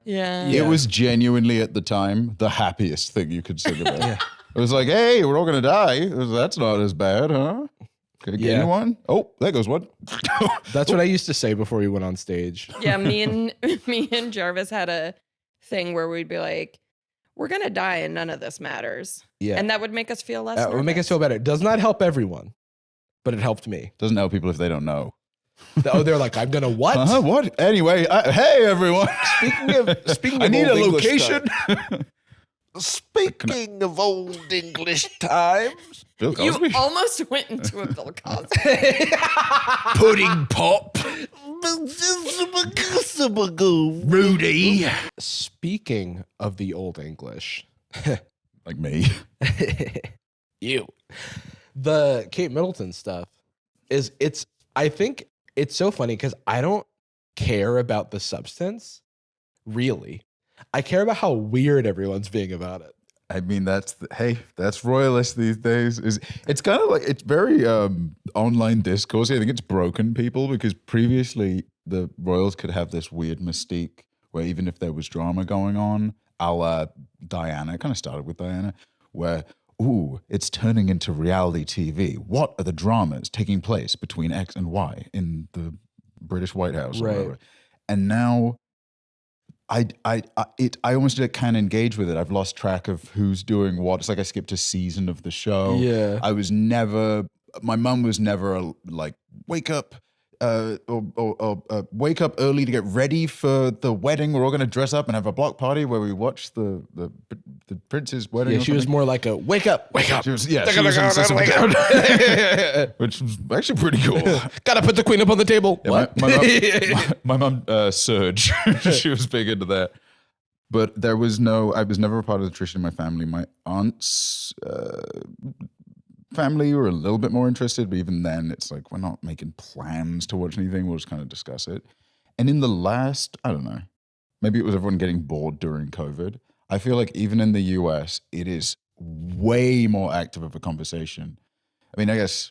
Yeah. It was genuinely at the time the happiest thing you could sing about. It was like, hey, we're all gonna die. That's not as bad, huh? Can I get anyone? Oh, there goes one. That's what I used to say before we went on stage. Yeah, me and Jarvis had a thing where we'd be like, we're gonna die and none of this matters. Yeah. And that would make us feel less It would make us feel better. It does not help everyone, but it helped me. Doesn't help people if they don't know. Oh, they're like, I'm gonna what? What? Anyway, hey everyone. Speaking I of need a old English location. Speaking of old English times, Bill Cosby. You almost went into a Bill Cosby. Pudding pop. Rudy. Speaking of the old English, Like me. the Kate Middleton stuff I think it's so funny because I don't care about the substance, really. I care about how weird everyone's being about it. I mean, that's royalist these days. It's kind of like, it's very online discourse. I think it's broken people because previously the royals could have this weird mystique where even if there was drama going on, a la Diana, kind of started with Diana, where, ooh, it's turning into reality TV. What are the dramas taking place between X and Y in the British White House or whatever? And now I almost can't engage with it. I've lost track of who's doing what. It's like I skipped a season of the show. Yeah. My mum was never like, wake up wake up early to get ready for the wedding. We're all going to dress up and have a block party where we watch the prince's wedding. Yeah, she was more like a wake up. She was insistent which was actually pretty cool. Gotta put the queen up on the table. Yeah, what? My mum Surge. She was big into that. But I was never a part of the tradition in my family. My aunt's family were a little bit more interested, but even then it's like, we're not making plans to watch anything. We'll just kind of discuss it. And in the last, I don't know, maybe it was everyone getting bored during COVID. I feel like even in the US, it is way more active of a conversation. I mean, I guess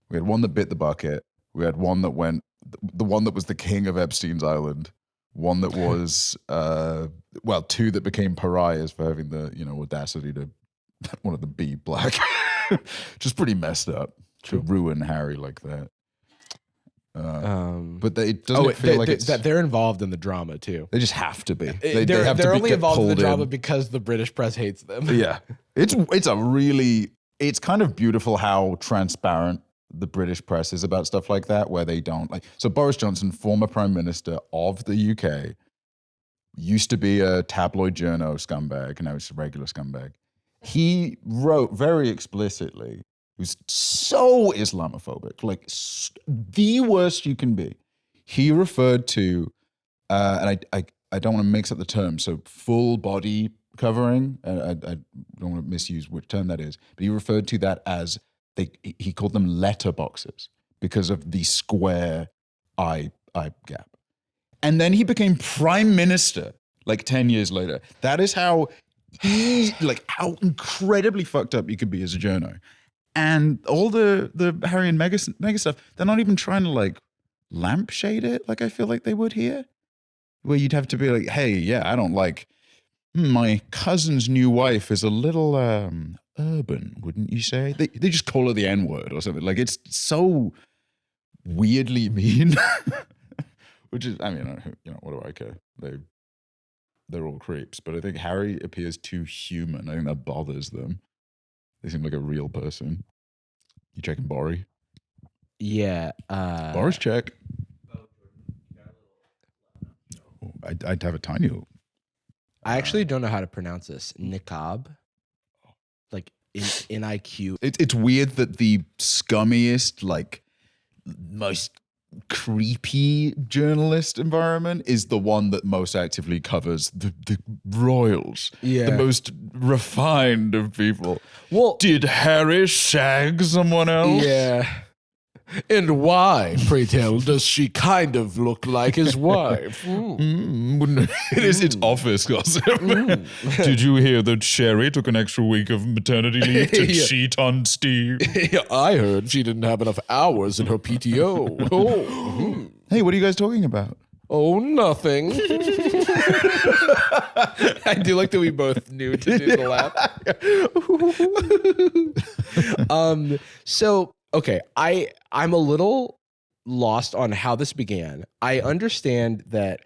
we had one that bit the bucket. We had one that went, the one that was the king of Epstein's Island one that was, two that became pariahs for having the, audacity to want to be black. Just pretty messed up to ruin Harry like that. But it doesn't feel like it's... that they're involved in the drama too. They just have to be. They're only involved in the drama because the British press hates them. Yeah. It's kind of beautiful how transparent the British press is about stuff like that, where they don't so Boris Johnson, former Prime Minister of the UK, used to be a tabloid journo scumbag, and now he's a regular scumbag. He wrote very explicitly, he was so Islamophobic, the worst you can be. He referred to, and I don't want to mix up the terms, so full body covering, I don't want to misuse which term that is, but he referred to that as, he called them letterboxes because of the square eye gap. And then he became prime minister 10 years later. That is how how incredibly fucked up you could be as a journo. And all the Harry and Meghan stuff, they're not even trying to lampshade it I feel like they would here. Where you'd have to be hey, yeah, I don't my cousin's new wife is a little urban, wouldn't you say? They just call her the N-word or something. It's so weirdly mean. Which is, what do I care? They're all creeps. But I think Harry appears too human. I think that bothers them. They seem like a real person. You checking Bori? Yeah. Boris check. Oh, I'd have a tiny little. I actually don't know how to pronounce this. Niqab. N-I-Q. It's weird that the scummiest, most creepy journalist environment is the one that most actively covers the royals. Yeah. The most refined of people. Well, did Harry shag someone else? Yeah. And why, pray tell, does she kind of look like his wife? It's office gossip. Did you hear that Sherry took an extra week of maternity leave to cheat on Steve? I heard she didn't have enough hours in her PTO. Hey, what are you guys talking about? Oh, nothing. I do like that we both knew to do the laugh. So, okay, I'm a little lost on how this began. I understand that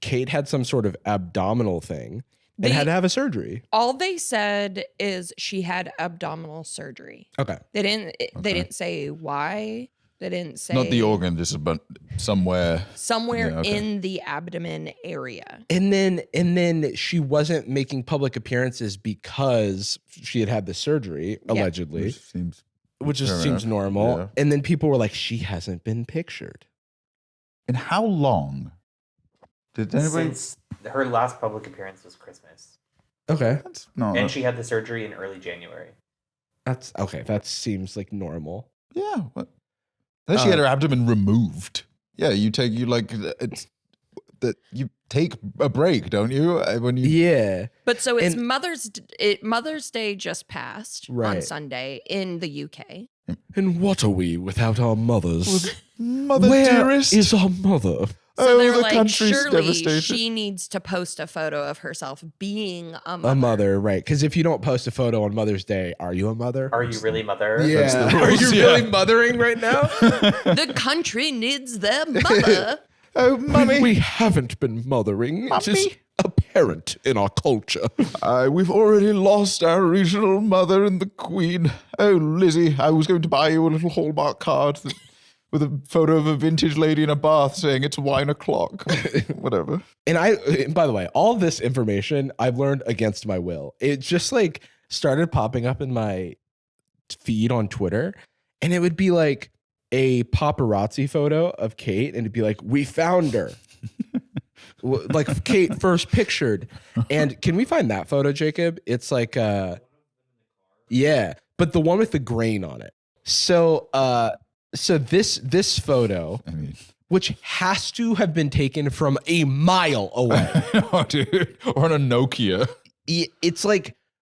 Kate had some sort of abdominal thing and had to have a surgery. All they said is she had abdominal surgery. Okay. They didn't say why. They didn't say not the organ, just about somewhere in the abdomen area. And then she wasn't making public appearances because she had the surgery, allegedly. Which just seems normal. Yeah. And then people were like, she hasn't been pictured. And how long? Did anybody? Since her last public appearance was Christmas. Okay. And she had the surgery in early January. That's okay. That seems like normal. Yeah. What? Then she had her abdomen removed. Yeah, you take a break, don't you? Yeah. But so it's Mother's Day just passed on Sunday in the UK. And what are we without our mothers? Mother Where dearest is our mother? So they're the country's surely devastation. She needs to post a photo of herself being a mother. A mother, right. Because if you don't post a photo on Mother's Day, are you a mother? Are you really mother? Yeah. Are you really mothering right now? The country needs their mother. Oh, mummy. We haven't been mothering. Mummy. It is apparent in our culture. We've already lost our regional mother and the Queen. Oh, Lizzie, I was going to buy you a little Hallmark card with a photo of a vintage lady in a bath saying it's wine o'clock. Whatever. And by the way, all this information I've learned against my will. It just started popping up in my feed on Twitter, and it would be a paparazzi photo of Kate, and it'd be we found her. Kate first pictured. And can we find that photo, Jacob? It's yeah, but the one with the grain on it. So this photo, which has to have been taken from a mile away. Oh, dude. Or on a Nokia. It's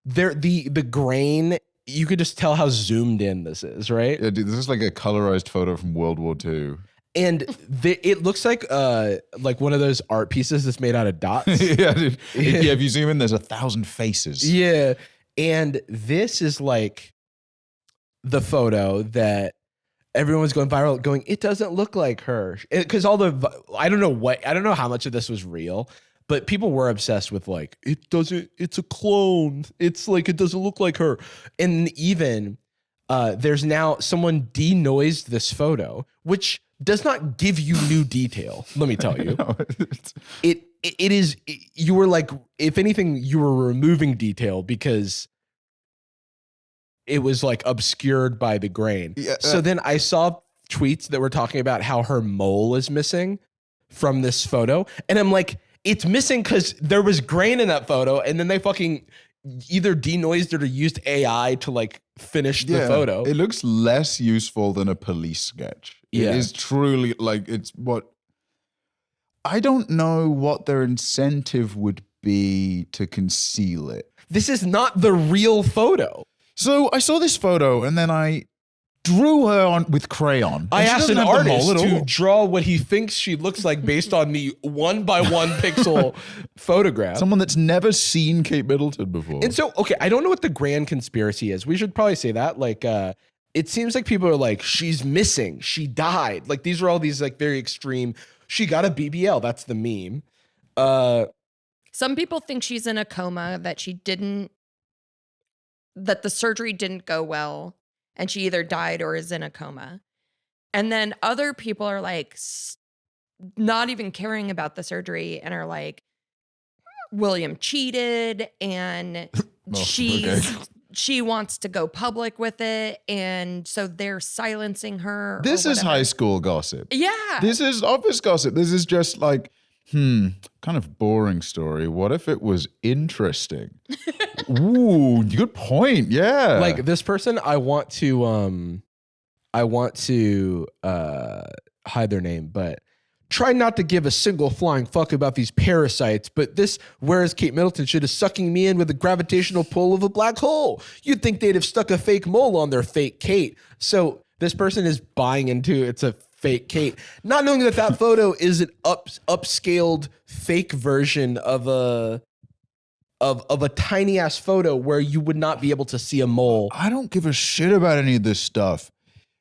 the grain, you could just tell how zoomed in this is, right? Yeah, dude, this is a colorized photo from World War II. And it looks like one of those art pieces that's made out of dots. Yeah, dude. Yeah, if you zoom in, there's 1,000 faces. Yeah. And this is like the photo that everyone was going viral, going, it doesn't look like her. Because I don't know how much of this was real, but people were obsessed with like, it's a clone. It's like, it doesn't look like her. And even there's now someone denoised this photo, which does not give you new detail. Let me tell you. You were like, if anything, you were removing detail because it was like obscured by the grain. Yeah, so then I saw tweets that were talking about how her mole is missing from this photo. And I'm like, it's missing because there was grain in that photo. And then they fucking either denoised it or used AI to like finish the photo. It looks less useful than a police sketch. Yeah. It is truly like, I don't know what their incentive would be to conceal it. This is not the real photo. So I saw this photo and then I drew her on with crayon. I asked an artist to draw what he thinks she looks like based on the 1 by 1 pixel photograph. Someone that's never seen Kate Middleton before. And so, okay, I don't know what the grand conspiracy is. We should probably say that. Like, it seems like people are like, she's missing. She died. Like, these are all these like very extreme. She got a BBL. That's the meme. Some people think she's in a coma, that the surgery didn't go well and she either died or is in a coma. And then other people are like not even caring about the surgery and are like, William cheated and she wants to go public with it. And so they're silencing her. This is high school gossip. Yeah. This is office gossip. This is just like, kind of boring story. What if it was interesting? Ooh, good point. Yeah. Like this person, I want to hide their name, but try not to give a single flying fuck about these parasites. But whereas Kate Middleton should have sucking me in with the gravitational pull of a black hole. You'd think they'd have stuck a fake mole on their fake Kate. So this person is buying into it's a fake Kate, not knowing that photo is an upscaled fake version of a tiny ass photo where you would not be able to see a mole. I don't give a shit about any of this stuff.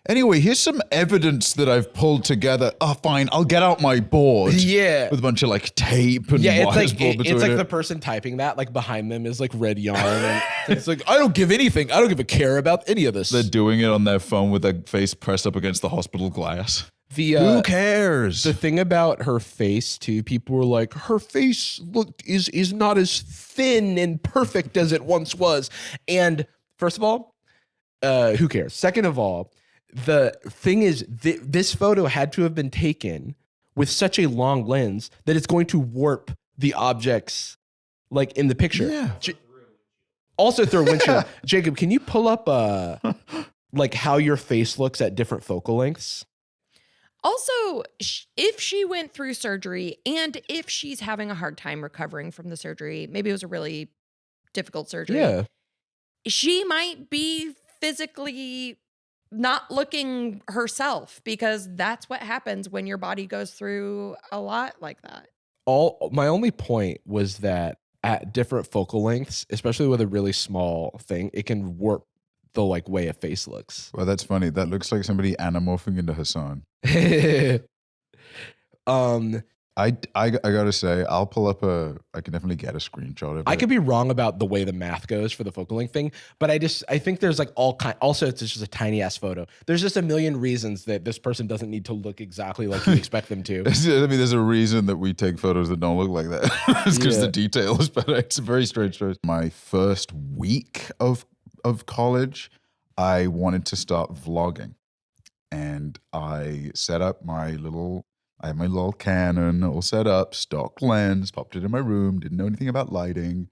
Anyway, here's some evidence that I've pulled together. Oh, fine, I'll get out my board. Yeah, with a bunch of like tape and it's like the person typing that, like behind them is like red yarn, and it's like I don't give a care about any of this. They're doing it on their phone with their face pressed up against the hospital glass. Who cares? The thing about her face too, people were like, her face is not as thin and perfect as it once was. And first of all, who cares? Second of all, the thing is, this photo had to have been taken with such a long lens that it's going to warp the objects like in the picture. Yeah. Also through a windshield. Jacob, can you pull up like how your face looks at different focal lengths? Also, if she went through surgery and if she's having a hard time recovering from the surgery, maybe it was a really difficult surgery. Yeah. She might be physically not looking herself because that's what happens when your body goes through a lot like that. My only point was that at different focal lengths, especially with a really small thing, it can warp the like way a face looks. Well, that's funny. That looks like somebody anamorphing into Hassan. I gotta say, I'll pull up I can definitely get a screenshot of it. I could be wrong about the way the math goes for the focal length thing, but I think there's like also it's just a tiny ass photo. There's just a million reasons that this person doesn't need to look exactly like you expect them to. I mean, there's a reason that we take photos that don't look like that. It's because the detail is better. It's a very strange choice. My first week of college, I wanted to start vlogging. And I set up I had my little Canon all set up, stock lens, popped it in my room, didn't know anything about lighting.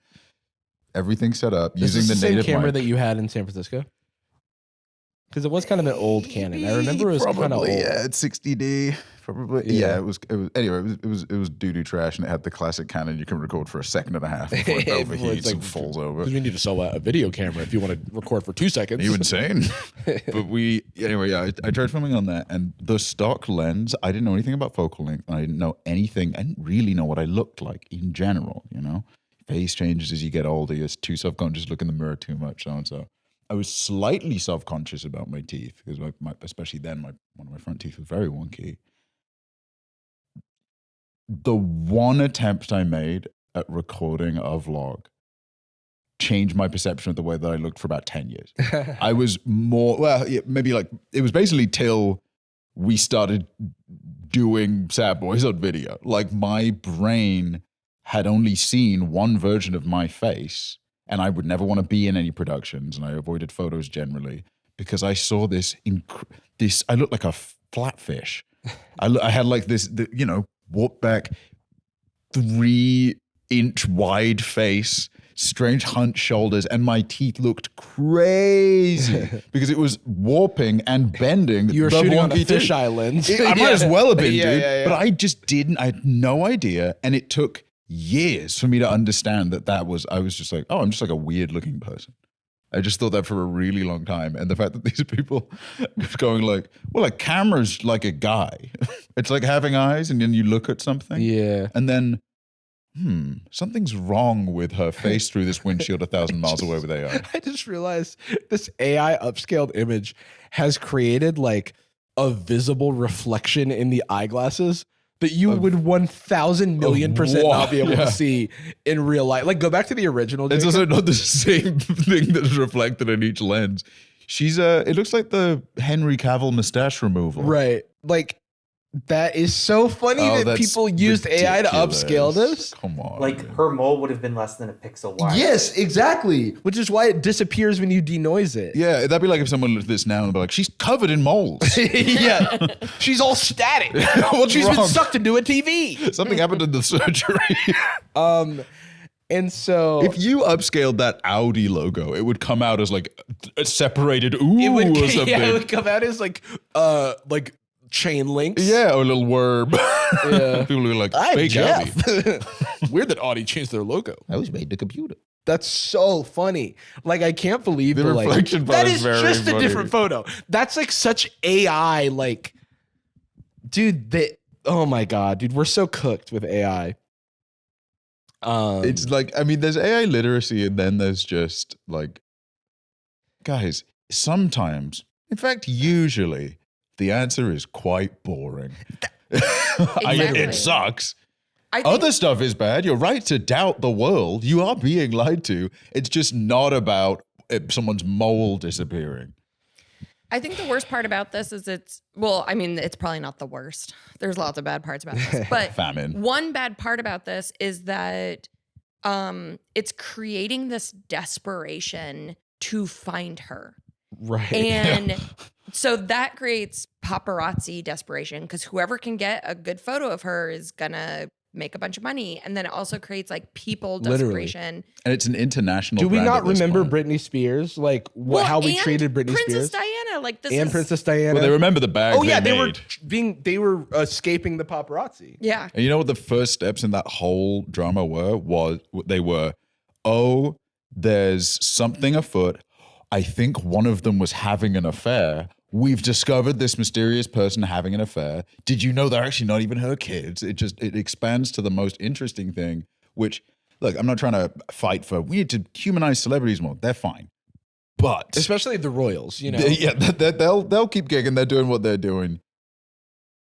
Everything set up using the native same camera mic. that you had in San Francisco? Because it was kind of an old Canon. I remember it was kind of old. Yeah, it's 60D. Probably. Yeah, it was. Anyway, it was doo-doo trash, and it had the classic Canon you can record for a second and a half before it overheats and falls over. Because we need to sell a video camera if you want to record for 2 seconds. Are you insane? But I tried filming on that, and the stock lens, I didn't know anything about focal length, and I didn't really know what I looked like in general, Face changes as you get older, you're too self-conscious, look in the mirror too much, so and so. I was slightly self-conscious about my teeth, because especially then, one of my front teeth was very wonky. The one attempt I made at recording a vlog changed my perception of the way that I looked for about 10 years. I was it was basically till we started doing Sad Boyz on video. Like, my brain had only seen one version of my face, and I would never want to be in any productions, and I avoided photos generally because I saw this. I looked like a flatfish. I had like this, warped back 3-inch wide face, strange hunched shoulders, and my teeth looked crazy because it was warping and bending. You were shooting on a fisheye lens. I might as well have been, dude. But I just didn't. I had no idea, and it took years for me to understand I was just like, oh, I'm just like a weird looking person. I just thought that for a really long time. And the fact that these people going like, well, a camera's like a guy. It's like having eyes, and then you look at something. Yeah. And then, something's wrong with her face through this windshield 1,000 miles away where they are. I just realized this AI upscaled image has created like a visible reflection in the eyeglasses that you would 1,000,000,000% not be able to see in real life. Like, go back to the original. It's also not the same thing that's reflected in each lens. It looks like the Henry Cavill mustache removal. Right. Like, that is so funny that people used AI to upscale this. Come on. Like, her mole would have been less than a pixel wide. Yes, exactly. Which is why it disappears when you denoise it. Yeah, that'd be like if someone looked at this now and be like, she's covered in moles. Yeah. She's all static. She's been sucked into a TV. Something happened in the surgery. And so if you upscaled that Audi logo, it would come out as like a separated or something. Yeah, it would come out as like chain links. Yeah, or a little worm. Yeah. People would be like, fake Audi. Weird that Audi changed their logo. That was made to computer. That's so funny. Like, I can't believe the reflection that is just a different photo. That's like such AI, like, dude, oh my God, dude, we're so cooked with AI. It's like, I mean, there's AI literacy, and then there's just like, guys, sometimes, in fact, usually, the answer is quite boring. Exactly. It sucks. Other stuff is bad. You're right to doubt the world. You are being lied to. It's just not about someone's mole disappearing. I think the worst part about this is it's probably not the worst. There's lots of bad parts about this. But famine. One bad part about this is that it's creating this desperation to find her. Right. And so that creates paparazzi desperation, because whoever can get a good photo of her is going to make a bunch of money. And then it also creates like people desperation. And it's an international. Do we not remember Britney Spears? Like how we treated Britney Princess Spears? Diana, like this and Princess Diana. Well, they remember the bag. Oh yeah, they were escaping the paparazzi. Yeah. And you know what the first steps in that whole drama were? Oh, there's something afoot. I think one of them was having an affair. We've discovered this mysterious person having an affair. Did you know they're actually not even her kids? It expands to the most interesting thing, which, look, I'm not trying to fight for, we need to humanize celebrities more. They're fine. But especially the royals, you know. They'll keep gigging. They're doing what they're doing.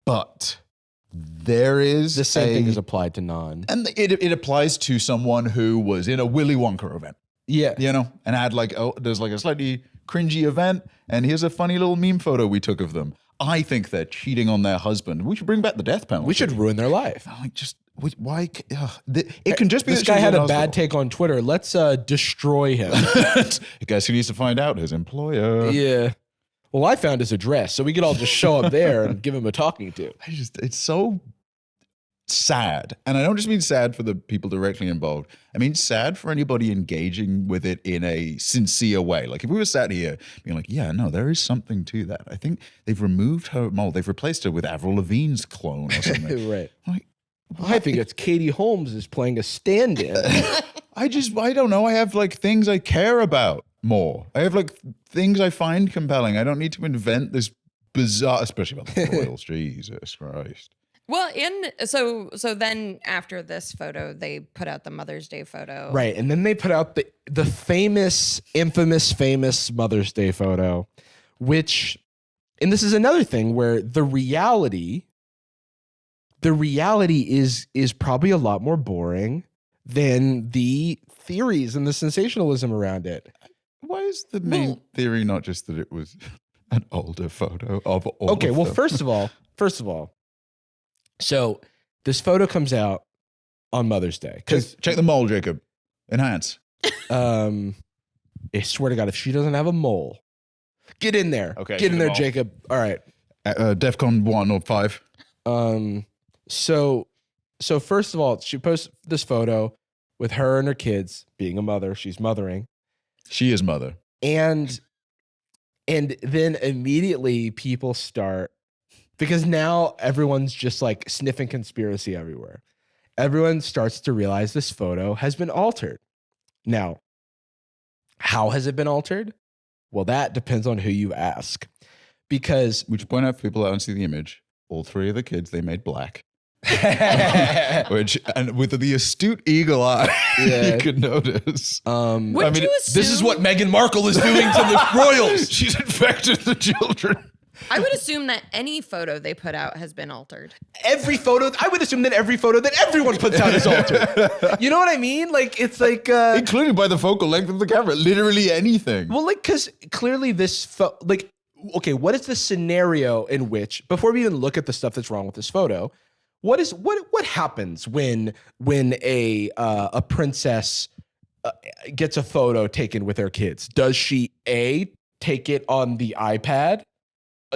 But there is the same thing is applied to non. And it applies to someone who was in a Willy Wonka event. Yeah. You know, and had there's like a slightly cringy event, and here's a funny little meme photo we took of them. I think they're cheating on their husband. We should bring back the death penalty. We should ruin their life. Like, just why? It can just be this guy had a bad take on Twitter. Let's destroy him. I guess who needs to find out? His employer. Yeah. Well, I found his address, so we could all just show up there and give him a talking to. It's so sad. And I don't just mean sad for the people directly involved. I mean sad for anybody engaging with it in a sincere way. Like if we were sat here being like, yeah, no, there is something to that. I think they've removed her mole. They've replaced her with Avril Lavigne's clone or something. Right. Like, I think it's Katie Holmes is playing a stand-in. I don't know. I have like things I care about more. I have like things I find compelling. I don't need to invent this bizarre, especially about the royals. Jesus Christ. Well, so then after this photo, they put out the Mother's Day photo. Right. And then they put out the famous Mother's Day photo, which, and this is another thing where the reality is probably a lot more boring than the theories and the sensationalism around it. Why is the main theory not just that it was an older photo of all Okay, well, first of all, so this photo comes out on Mother's Day. Check the mole, Jacob. Enhance. I swear to God, if she doesn't have a mole, get in there. Okay, Get in there, mole. Jacob. All right. DEFCON 1 or 5. So first of all, she posts this photo with her and her kids being a mother. She's mothering. She is mother. And then immediately people start, because now everyone's just like sniffing conspiracy everywhere. Everyone starts to realize this photo has been altered. Now, how has it been altered? Well, that depends on who you ask. Because we should point out for people that don't see the image, all 3 of the kids they made black. Which, and with the astute eagle eye, you could notice. Wouldn't you assume, this is what Meghan Markle is doing to the royals. She's infected the children. I would assume that any photo they put out has been altered. I would assume that every photo that everyone puts out is altered. You know what I mean? Like, it's like... including by the focal length of the camera. Literally anything. Well, like, because clearly this... okay, what is the scenario in which, before we even look at the stuff that's wrong with this photo, what happens when a princess gets a photo taken with her kids? Does she A, take it on the iPad?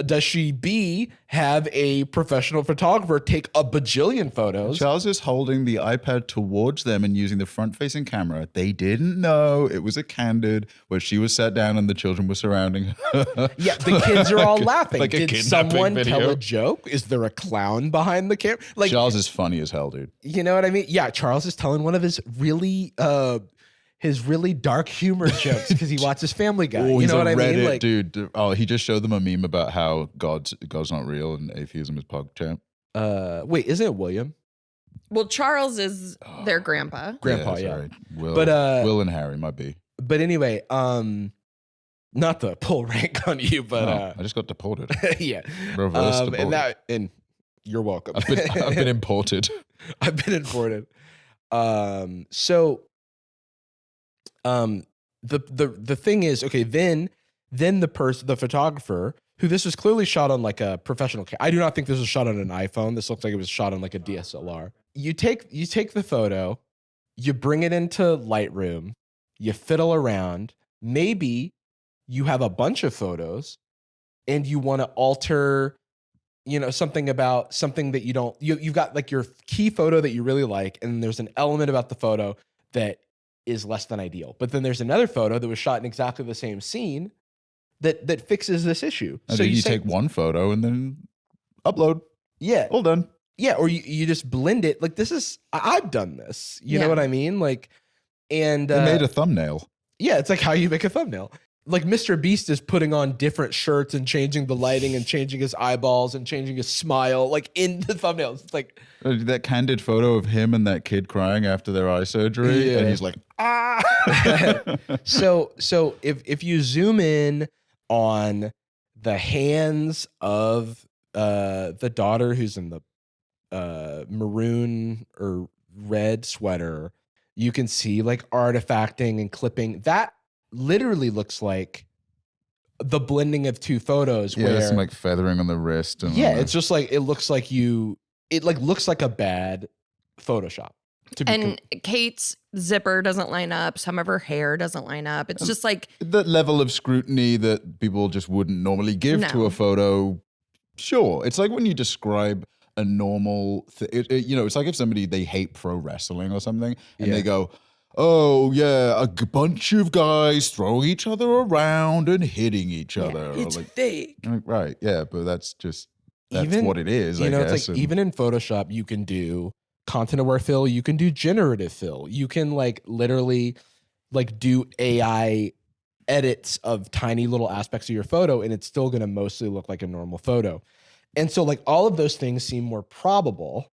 Does she B, have a professional photographer take a bajillion photos? Charles is holding the iPad towards them and using the front-facing camera. They didn't know it was a candid where she was sat down and the children were surrounding her. Yeah, the kids are all laughing. Like a Did someone video. tell a joke? Is there a clown behind the camera? Like, Charles is funny as hell, dude. you know what I mean? Yeah, Charles is telling one of his really dark humor jokes because he watches Family Guy. Oh, you know what I mean? Like, dude. Oh, he just showed them a meme about how God's not real and atheism is PogChamp. Wait, isn't it William? Well, Charles is their grandpa. Grandpa, that's yeah. right. Will, But, Will and Harry might be. But anyway, not to pull rank on you, but No, I just got deported. yeah. Reverse deported. And you're welcome. I've been imported. I've been imported. The thing is, okay, then the photographer, who this was clearly shot on like a professional camera. I do not think this was shot on an iPhone. This looks like it was shot on like a DSLR. You take the photo, you bring it into Lightroom, you fiddle around. Maybe you have a bunch of photos and you want to alter, something about something that you've got like your key photo that you really like, and there's an element about the photo that is less than ideal. But then there's another photo that was shot in exactly the same scene that fixes this issue. And so then you take one photo and then upload. Yeah. All done. Yeah. Or you just blend it. Like I've done this. You know what I mean? Like, and they made a thumbnail. Yeah. It's like how you make a thumbnail. Like Mr. Beast is putting on different shirts and changing the lighting and changing his eyeballs and changing his smile, like in the thumbnails. It's like that candid photo of him and that kid crying after their eye surgery, and he's like, ah. So if you zoom in on the hands of the daughter who's in the maroon or red sweater, you can see like artifacting and clipping that. Literally looks like the blending of two photos. Yeah, where there's some like feathering on the wrist. And it's just like it looks like looks like a bad Photoshop. Kate's zipper doesn't line up. Some of her hair doesn't line up. It's just like the level of scrutiny that people just wouldn't normally give to a photo. Sure, it's like when you describe a normal it's like if they hate pro wrestling or something and they go, oh yeah, a bunch of guys throwing each other around and hitting each other. It's fake. Right, yeah, but that's what it is, I guess. It's like even in Photoshop, you can do content-aware fill, you can do generative fill. You can literally do AI edits of tiny little aspects of your photo, and it's still going to mostly look like a normal photo. And so all of those things seem more probable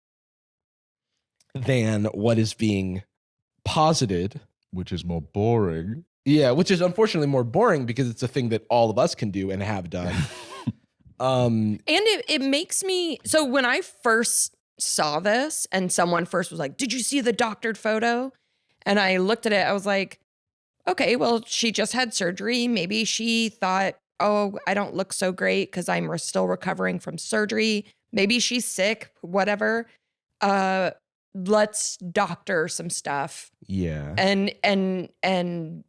than what is being posited. Which is more boring. Yeah, which is unfortunately more boring because it's a thing that all of us can do and have done. And it makes me, so when I first saw this and someone first was like, did you see the doctored photo? And I looked at it, I was like, okay, well, she just had surgery. Maybe she thought, oh, I don't look so great because I'm still recovering from surgery. Maybe she's sick, whatever. Let's doctor some stuff. Yeah. And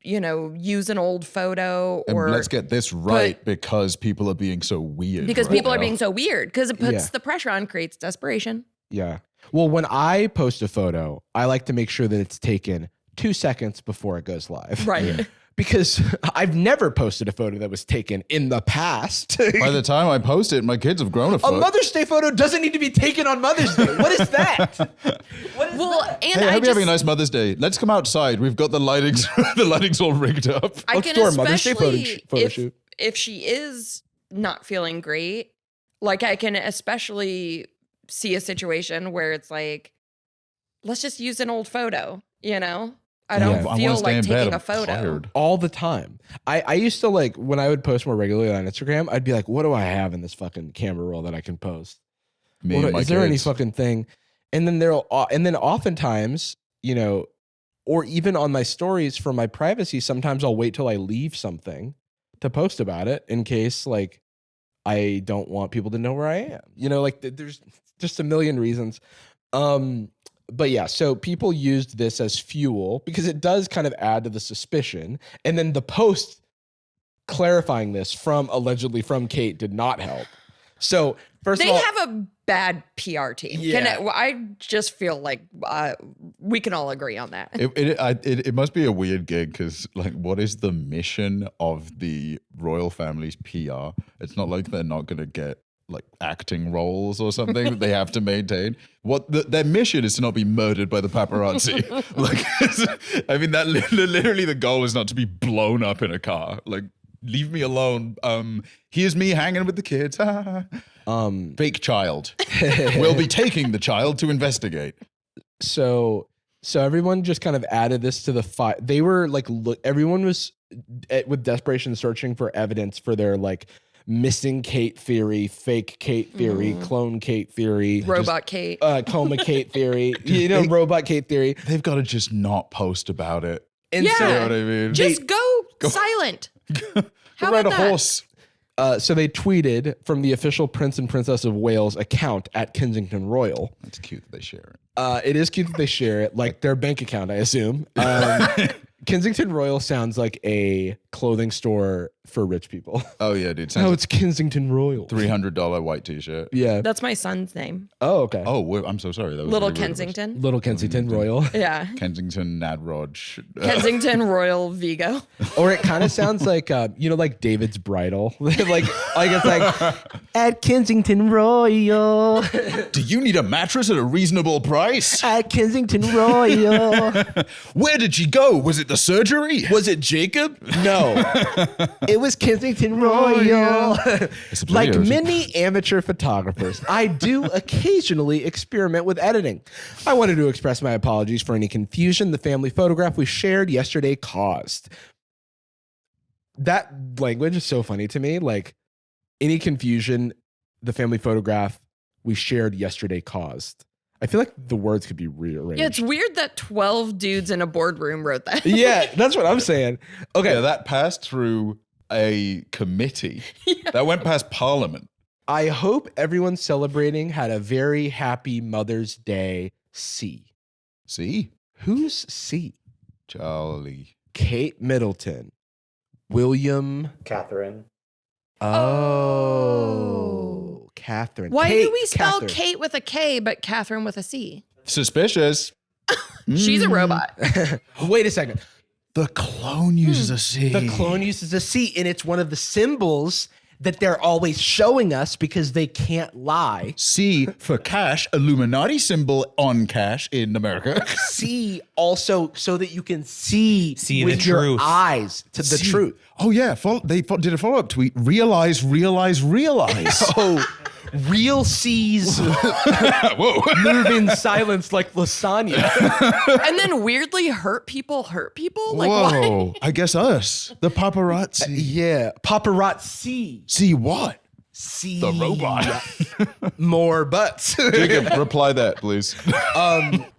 use an old photo or and let's get this right because people are being so weird. Because people are being so weird because it puts the pressure on, creates desperation. Yeah. Well, when I post a photo, I like to make sure that it's taken 2 seconds before it goes live. Right. Because I've never posted a photo that was taken in the past. By the time I post it, my kids have grown a foot. A Mother's Day photo doesn't need to be taken on Mother's Day. What is that? What is that? And hey, I hope you're having a nice Mother's Day. Let's come outside. We've got the lighting's all rigged up. Let's do our Mother's Day photo shoot. If she is not feeling great, I can especially see a situation where it's let's just use an old photo, I don't feel like taking a photo. Tired. All the time. I used to when I would post more regularly on Instagram, I'd be like, what do I have in this fucking camera roll that I can post? Is there any fucking thing? And then oftentimes, or even on my stories for my privacy, sometimes I'll wait till I leave something to post about it in case I don't want people to know where I am. There's just a million reasons. But yeah, so people used this as fuel because it does kind of add to the suspicion. And then the post clarifying this allegedly from Kate did not help. So first of all, they have a bad PR team. Yeah. I just feel like we can all agree on that. It must be a weird gig because what is the mission of the royal family's PR? It's not like they're not going to get acting roles or something that they have to maintain. Their mission is to not be murdered by the paparazzi. I mean, that literally the goal is not to be blown up in a car. Leave me alone. Here's me hanging with the kids. Fake child. We'll be taking the child to investigate. So everyone just kind of added this to the fight. They were everyone was with desperation searching for evidence for their missing Kate theory, fake Kate theory, clone Kate theory, robot Kate, coma Kate theory, robot Kate theory. They've got to just not post about it. And yeah, you know what I mean? Just go silent. How ride about a horse. So they tweeted from the official Prince and Princess of Wales account at Kensington Royal. That's cute that they share it. It is cute that they share it, their bank account, I assume. Kensington Royal sounds like a clothing store for rich people. Oh yeah, dude. No, it's Kensington Royal. $300 white t-shirt. Yeah. That's my son's name. Oh, okay. Oh, I'm so sorry. That was Little really rude. Kensington. Little Kensington Royal. Yeah. Kensington Nadroj. Kensington Royal Vigo. Or it kind of sounds like David's Bridal. It's at Kensington Royal. Do you need a mattress at a reasonable price? At Kensington Royal. Where did she go? Was it the surgery? Was it Jacob? No. It was Kensington Royal. Like many amateur photographers, I do occasionally experiment with editing. I wanted to express my apologies for any confusion the family photograph we shared yesterday caused. That language is so funny to me. Any confusion the family photograph we shared yesterday caused. I feel like the words could be rearranged. Yeah, it's weird that 12 dudes in a boardroom wrote that. Yeah, that's what I'm saying. Okay. Yeah, that passed through a committee. Yeah. That went past Parliament. I hope everyone celebrating had a very happy Mother's Day. C. C? Who's C? Charlie. Kate Middleton. William. Catherine. Oh. Catherine. Why Kate, do we spell Catherine. Kate with a K but Catherine with a C? Suspicious. She's a robot. Wait a second. The clone uses a C. The clone uses a C, and it's one of the symbols that they're always showing us because they can't lie. C for cash, Illuminati symbol on cash in America. C also so that you can see with the your truth. eyes to the truth. Oh yeah, they did a follow-up tweet. Realize. Oh, real C's move in silence like lasagna. And then weirdly hurt people. Like, why? Whoa, I guess us, the paparazzi. Yeah, paparazzi. See what? See The robot. more butts. Jacob, reply that, please.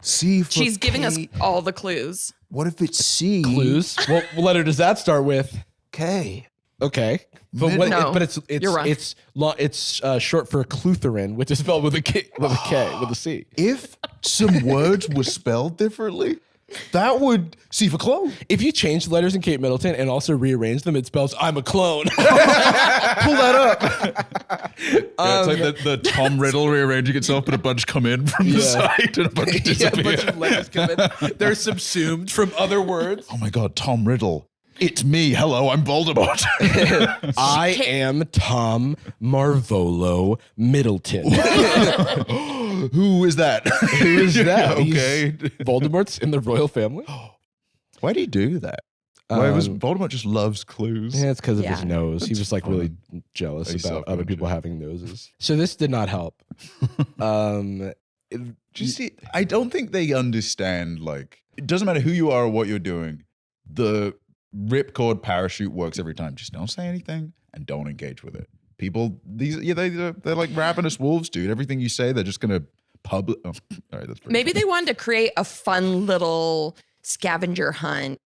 C for She's giving us Kate. all the clues. What if it's C? Clues. What letter does that start with? K. Okay, but No, it's you're wrong. it's short for Clutherin, which is spelled with a K, with a C. If some words were spelled differently, that would C for clone. If you change the letters in Kate Middleton and also rearrange them, it spells I'm a clone. Pull that up. Yeah, it's like the Tom Riddle rearranging itself, but a bunch come in from the side and a bunch Yeah, a disappear. bunch of letters come in. They're subsumed from other words. Oh my God, Tom Riddle. It's me. Hello, I'm Voldemort. I am Tom Marvolo Middleton. Who is that? Who is that? Okay. Voldemort's in the royal family. Why do you do that? Why was Voldemort just loves clues? Yeah, it's because of his Yeah. nose. He was like really jealous about other people having noses. So this did not help. Do you see? I don't think they understand. Like, it doesn't matter who you are or what you're doing. The ripcord parachute works every time. Just don't say anything and don't engage with it. People, they're like ravenous wolves, dude. Everything you say, they're just gonna public. Oh, all right, that's pretty Maybe funny. they wanted to create a fun little scavenger hunt.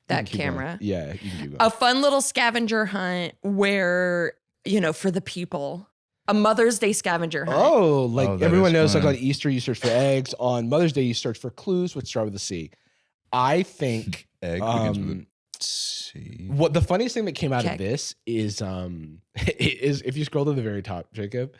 That Keep camera. going. Yeah, you can do that. A fun little scavenger hunt where, for the people. A Mother's Day scavenger hunt. Oh, like Oh, that everyone is knows, like fun. on Easter, you search for eggs. On Mother's Day, you search for clues, which start with a C. I think Egg begins with a C. what the funniest thing that came out Okay. of this is is if you scroll to the very top, Jacob,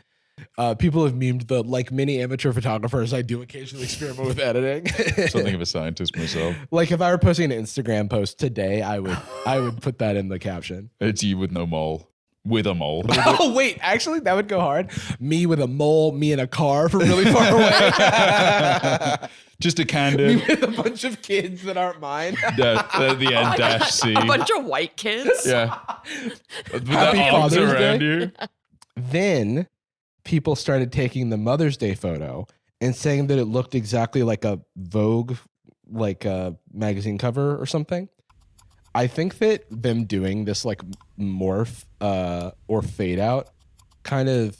people have memed the like many amateur photographers. I do occasionally experiment with editing. Something of a scientist myself. Like if I were posting an Instagram post today, I would put that in the caption. It's you with no mole. With a mole. Oh wait, actually that would go hard. Me with a mole, me in a car from really far away. Just a Me candid. with a bunch of kids that aren't mine. The end dash C. A bunch of white kids. Yeah. With Happy the arms Father's around Day. you. Then people started taking the Mother's Day photo and saying that it looked exactly like a Vogue, like a magazine cover or something. I think that them doing this like morph or fade out kind of,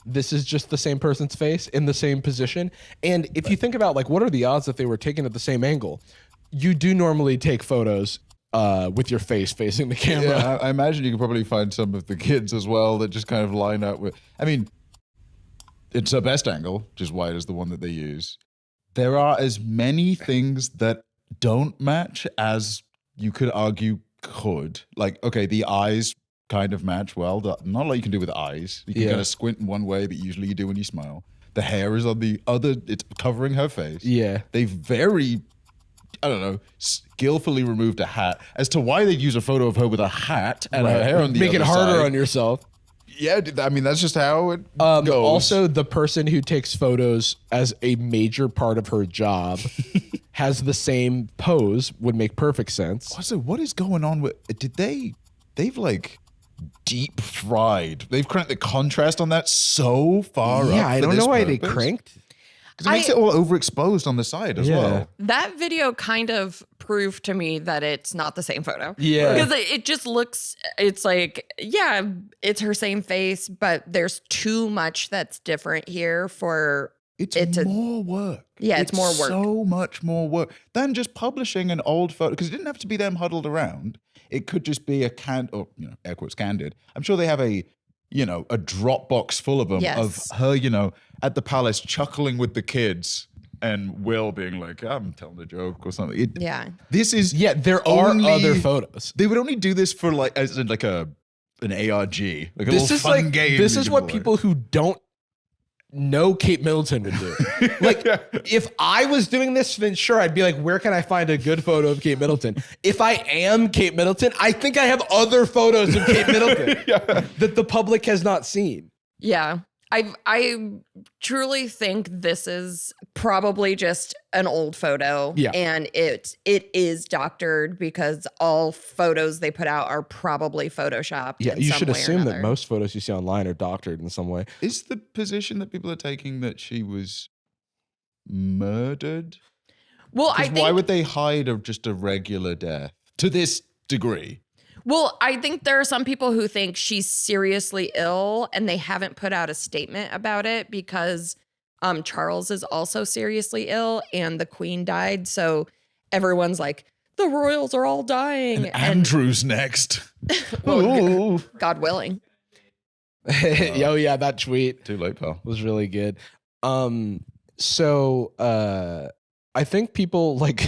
this is just the same person's face in the same position. And if you think about like, what are the odds that they were taken at the same angle? You do normally take photos with your face facing the camera. Yeah, I imagine you could probably find some of the kids as well that just kind of line up with. I mean, it's a best angle, which is why it is the one that they use. There are as many things that don't match as you could argue could. Like, okay, the eyes kind of match well. Not a lot you can do with eyes. You can Yeah. kind of squint in one way, but usually you do when you smile. The hair is on the other, it's covering her face. Yeah. They very, I don't know, skillfully removed a hat. As to why they'd use a photo of her with a hat and her hair on the Make it other harder side. on yourself. Yeah, I mean, that's just how it goes. Also, the person who takes photos as a major part of her job has the same pose, would make perfect sense. Also, what is going on with, they've like deep fried. They've cranked the contrast on that so far up. Yeah, I for don't this know why they purpose. cranked. Because it makes it all overexposed on the side as Yeah. well. That video kind of proved to me that it's not the same photo. Yeah. Because it just looks, it's like, yeah, it's her same face, but there's too much that's different here for It's it to. more work. Yeah, it's more work. So much more work than just publishing an old photo. Because it didn't have to be them huddled around. It could just be air quotes candid. I'm sure they have a Dropbox full of them Yes. of her, at the palace chuckling with the kids and Will being like, I'm telling a joke or something. Yeah. This is Yeah, there are only- other photos. They would only do this for like as in like a an ARG. Like a This little is fun like game. this you is can what play. people who don't know Kate Middleton would do. Like, if I was doing this, then sure, I'd be like, where can I find a good photo of Kate Middleton? If I am Kate Middleton, I think I have other photos of Kate Middleton that the public has not seen. Yeah. I truly think this is probably just an old photo. Yeah. And it is doctored because all photos they put out are probably photoshopped. Yeah, in you some should way or assume that another. most photos you see online are doctored in some way. Is the position that people are taking that she was murdered? Well, I 'Cause think why would they hide just a regular death to this degree? Well, I think there are some people who think she's seriously ill and they haven't put out a statement about it because Charles is also seriously ill and the Queen died. So everyone's like, the royals are all dying. And Andrew's next. Well, God willing. Oh yeah, that tweet Too late, pal. was really good. So I think people like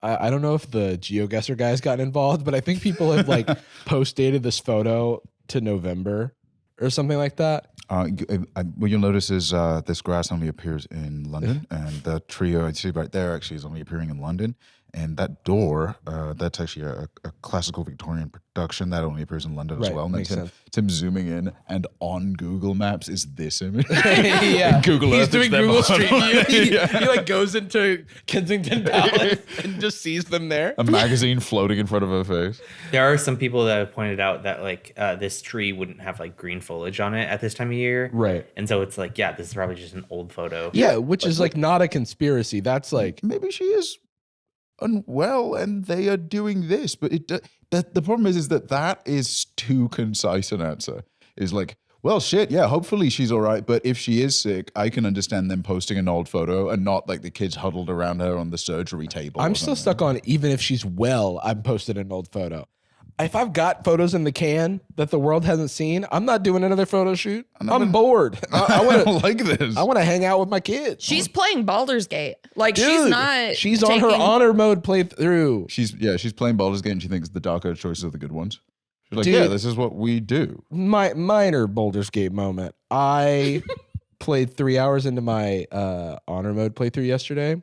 I don't know if the GeoGuessr guys got involved, but I think people have like post-dated this photo to November or something like that. What you'll notice is this grass only appears in London, and the trio I see right there actually is only appearing in London. And that door, that's actually a classical Victorian production that only appears in London as Right, well. And makes then sense. Tim zooming in, and on Google Maps is this image. Yeah, Google he's Earth, doing it's them Google on- Street View. He, Yeah. he like goes into Kensington Palace and just sees them there. A magazine floating in front of her face. There are some people that have pointed out that like this tree wouldn't have like green foliage on it at this time of year. Right. And so it's like, yeah, this is probably just an old photo. Yeah, which is like not a conspiracy. That's like Maybe she is unwell and they are doing this, but the problem is that is too concise an answer. Is like, well, shit, yeah, hopefully she's all right, but if she is sick, I can understand them posting an old photo and not like the kids huddled around her on the surgery table. I'm or still something. stuck on even if she's well, I'm posted an old photo. If I've got photos in the can that the world hasn't seen, I'm not doing another photo shoot. I'm bored. I I want don't like this. I want to hang out with my kids. She's playing Baldur's Gate. Like she's Dude, not. She's on her taking- honor mode playthrough. She's playing Baldur's Gate and she thinks the darker choices are the good ones. She's like, Dude. yeah, this is what we do. My minor Baldur's Gate moment. I played 3 hours into my honor mode playthrough yesterday,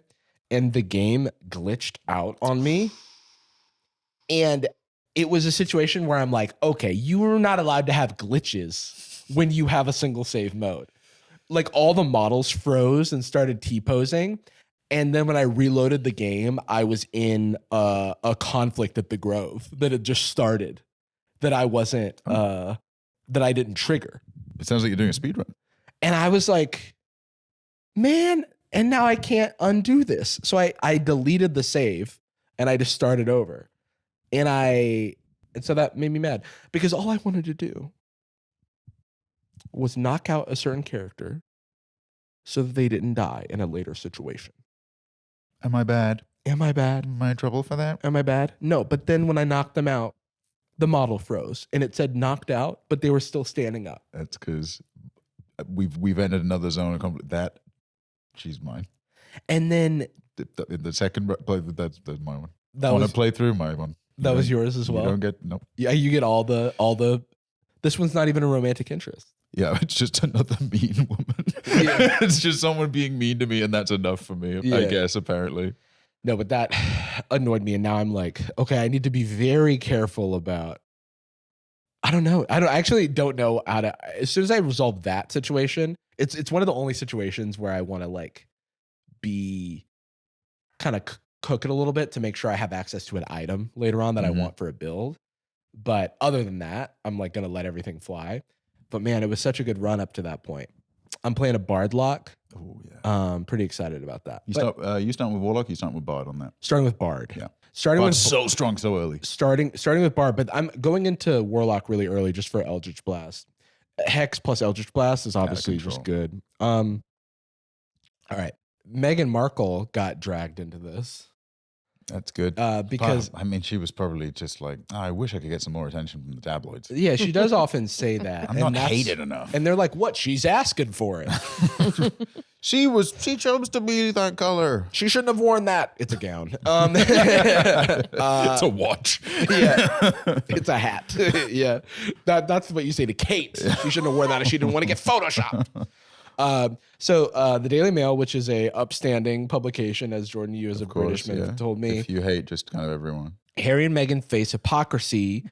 and the game glitched out on me. And it was a situation where I'm like, okay, you are not allowed to have glitches when you have a single save mode. Like all the models froze and started T-posing. And then when I reloaded the game, I was in a conflict at the Grove that had just started that I wasn't, that I didn't trigger. It sounds like you're doing a speedrun. And I was like, man, and now I can't undo this. So I deleted the save and I just started over. And so that made me mad because all I wanted to do was knock out a certain character so that they didn't die in a later situation. Am I bad? Am I bad? Am I in trouble for that? Am I bad? No, but then when I knocked them out, the model froze and it said knocked out, but they were still standing up. That's because we've entered another zone of conflict. That she's mine. And then The second play, that's my one. that Want was to play through my one? that was yours as well. You don't get nope. Yeah, you get all the. This one's not even a romantic interest. Yeah, it's just another mean woman. Yeah. It's just someone being mean to me, and that's enough for me. Yeah. I guess apparently. No, but that annoyed me, and now I'm like, okay, I need to be very careful about. I don't know. I actually don't know how to. As soon as I resolve that situation, it's one of the only situations where I want to like be kind of cook it a little bit to make sure I have access to an item later on that I Mhm. want for a build. But other than that, I'm like gonna let everything fly. But man, it was such a good run up to that point. I'm playing a Bard lock. Oh yeah. Pretty excited about that. You But start with Warlock. You start with Bard on that. starting with Bard. Yeah. Starting Bard's with so strong so early. starting with Bard, but I'm going into Warlock really early just for Eldritch Blast. Hex plus Eldritch Blast is obviously just good. All right. Meghan Markle got dragged into this. That's good. Because I mean, she was probably just like, I wish I could get some more attention from the tabloids. yeah, she does often say that. I'm not hated enough. And they're like, what? She's asking for it. She chose to be that color. She shouldn't have worn that. It's a gown. It's a watch. Yeah, it's a hat. Yeah, that's what you say to Kate. She shouldn't have worn that if she didn't want to get photoshopped. So the Daily Mail, which is a upstanding publication, as Jordan, you as a Britishman told me. If you hate just kind of everyone. Harry and Meghan face hypocrisy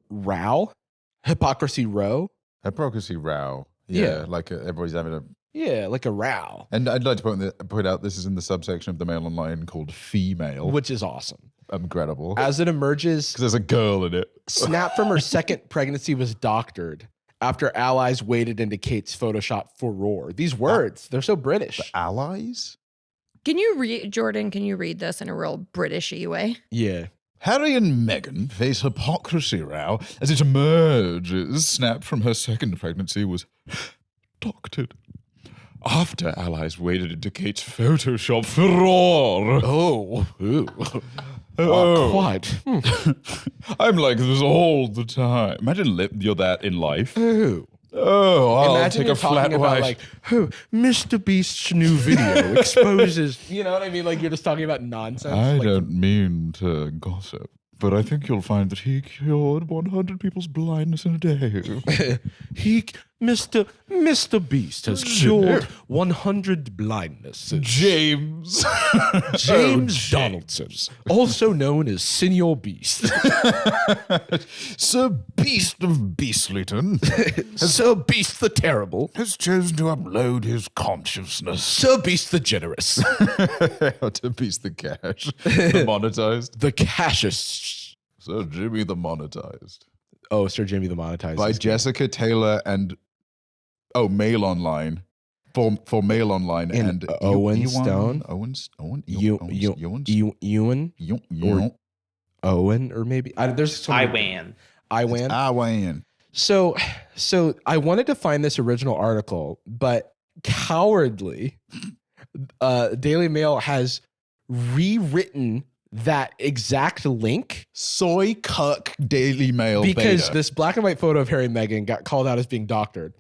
row. Hypocrisy row. Hypocrisy row. Yeah. Like everybody's having a... Yeah, like a row. And I'd like to point out this is in the subsection of the Mail Online called Female. Which is awesome. Incredible. As it emerges... Because there's a girl in it. Snap from her second pregnancy was doctored after allies waded into Kate's Photoshop furore. These words, they're so British. The allies? Can you read, Jordan, can you read this in a real Britishy way? Yeah. Harry and Meghan face hypocrisy row as it emerges. Snap from her second pregnancy was doctored after allies waded into Kate's Photoshop furore. Oh. Ooh. Quite. I'm like this all the time. Imagine you're that in life. Ooh. Oh, I'll Imagine take you're a flat talking about white. like, oh, Mr. Beast's new video exposes, you know what I mean? Like you're just talking about nonsense. I like, don't mean to gossip, but I think you'll find that he cured 100 people's blindness in a day. Mr. Beast has cured 100 blindness. James. James Donaldson, also known as Senior Beast. Sir Beast of Beastlyton Sir Beast the Terrible. has chosen to upload his consciousness. Sir Beast the Generous. To Beast the Cash. The monetized. The Cassius. Sir Jimmy the monetized. Oh, Sir Jimmy the Monetized. By Jessica Taylor and Mail Online. For Mail Online and Owen Stone. Ewan. Or Owen, or maybe there's so many. Iwan. So I wanted to find this original article, but cowardly, Daily Mail has rewritten that exact link. Soy cuck Daily Mail because beta. this black and white photo of Harry and Meghan got called out as being doctored.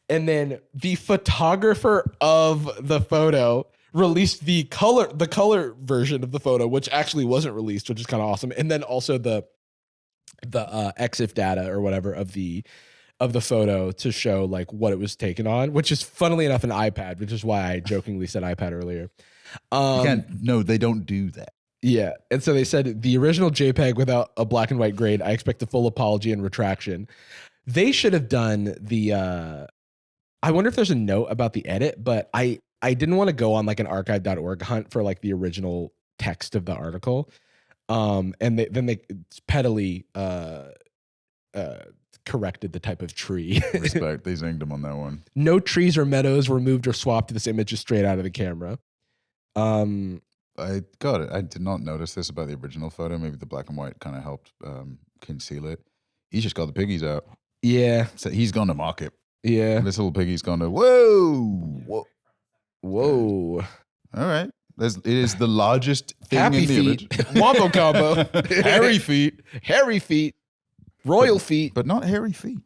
And then the photographer of the photo released the color version of the photo, which actually wasn't released, which is kind of awesome. And then also the EXIF data or whatever of the photo to show like what it was taken on, which is funnily enough an iPad, which is why I jokingly said iPad earlier. No, they don't do that. Yeah. And so they said the original JPEG without a black and white grade, I expect a full apology and retraction. They should have done the, I wonder if there's a note about the edit, but I didn't want to go on like an archive.org hunt for like the original text of the article. And they pettily corrected the type of tree. Respect. They zinged him on that one. No trees or meadows were moved or swapped. This image is straight out of the camera. I got it. I did not notice this about the original photo. Maybe the black and white kind of helped conceal it. He's just got the piggies out. Yeah. So he's gone to market. Yeah. This little piggy's gone to, whoa. Whoa. All right. It is the largest thing Happy in the feet. image. Wombo combo. Hairy feet. Hairy feet. Royal feet. But not hairy feet.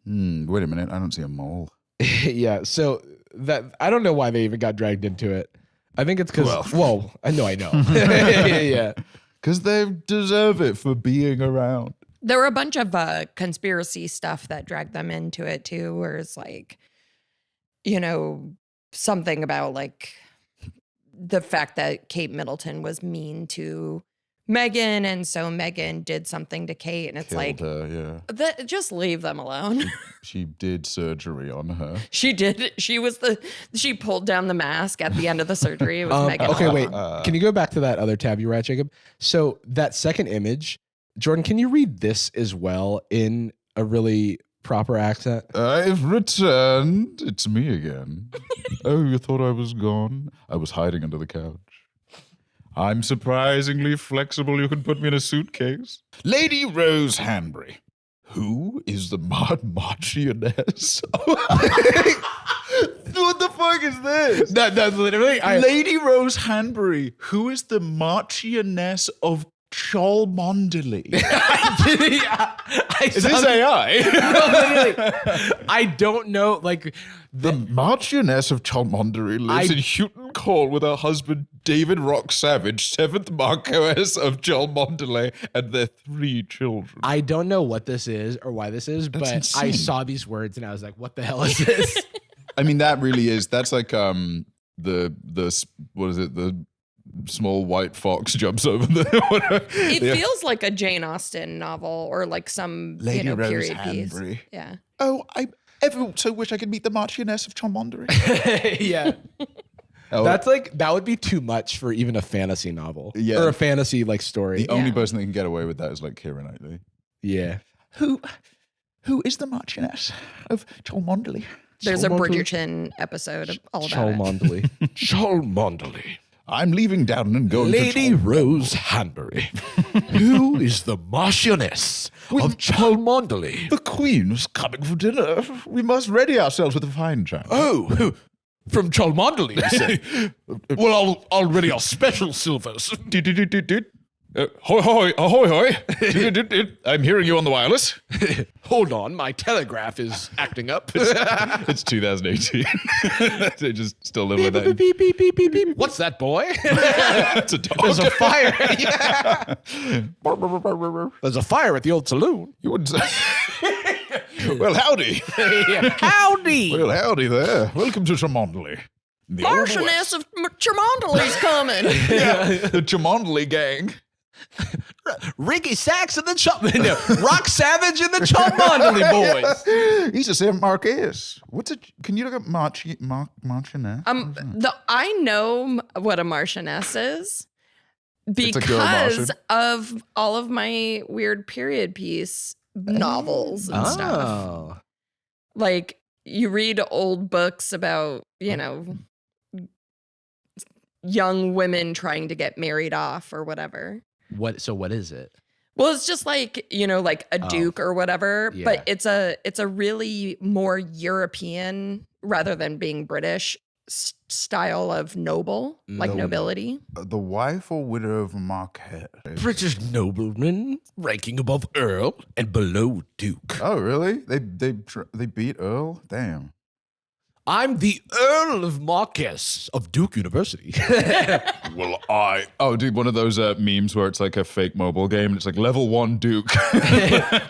Wait a minute. I don't see a mole. Yeah. So that I don't know why they even got dragged into it. I think it's because, I know. Yeah. Because they deserve it for being around. There were a bunch of conspiracy stuff that dragged them into it too, where it's like, something about like the fact that Kate Middleton was mean to Meghan, and so Meghan did something to Kate, and it's Killed like, her, just leave them alone. She did surgery on her. She did. She pulled down the mask at the end of the surgery. It was Meghan. Okay, wait. Can you go back to that other tab you were at, Jacob? So that second image, Jordan, can you read this as well in a really proper accent? I've returned. It's me again. Oh, you thought I was gone? I was hiding under the couch. I'm surprisingly flexible. You can put me in a suitcase. Lady Rose Hanbury. Who is the Marchioness? What the fuck is this? That's literally Lady Rose Hanbury, who is the Marchioness of Cholmondeley. Is this AI? No, literally. I don't know. Like the Marchioness of Cholmondeley lives in Houghton Hall with her husband David Rock Savage, 7th Marquess of Cholmondeley, and their 3 children. I don't know what this is or why this is, but insane. I saw these words and I was like, "What the hell is this?" I mean, that really is. That's like the what is it? The small white fox jumps over the. It feels like a Jane Austen novel or like some Lady Rose period Hanbury. piece. Yeah. Oh, I ever so wish I could meet the Marchioness of Cholmondeley. Yeah. That would be too much for even a fantasy novel. Yeah. Or a fantasy like story. The only person that can get away with that is like Keira Knightley. Yeah. Who is the Marchioness of Cholmondeley? There's a Bridgerton episode all about Cholmondeley. Cholmondeley. I'm leaving Down and going Lady Rose Hanbury. Who is the Marchioness of Cholmondeley? The Queen was coming for dinner. We must ready ourselves with a fine chap. Oh, from Cholmondeley, you say? Well, I'll ready our special silvers. Hoy, hoy, ahoy, hoy. I'm hearing you on the wireless. Hold on, my telegraph is acting up. It's 2018. They just still live with that. Beep, beep, beep, beep, beep. What's that, boy? It's a dog. There's a fire. Yeah. There's a fire at the old saloon. You wouldn't say. Well, howdy. Howdy. Well, howdy there. Welcome to Cholmondeley. Marchioness of Cholmondeley's coming. Yeah, the Cholmondeley gang. Ricky Sachs and the Rock Savage and the Cholmondeley boys. He's the same Marquess. Can you look up Marchioness? I know what a Marchioness is because of all of my weird period piece novels and stuff. Like you read old books about, young women trying to get married off or whatever. What is it? Well, it's just like, like a duke or whatever, but it's a really more European rather than being British style of nobility. The wife or widow of a Marquess. British nobleman ranking above Earl and below Duke. Oh, really? They beat Earl? Damn. I'm the Earl of Marquess of Duke University. Well, dude, one of those memes where it's like a fake mobile game and it's like level 1 Duke.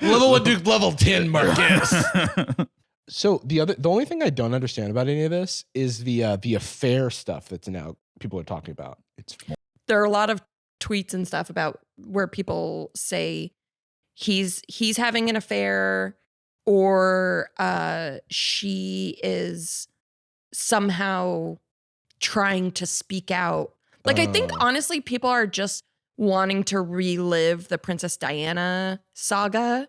Level 1 Duke, level 10 Marquess. So the only thing I don't understand about any of this is the affair stuff that's now people are talking about. There are a lot of tweets and stuff about where people say he's having an affair or she is somehow trying to speak out. Like, I think, honestly, people are just wanting to relive the Princess Diana saga.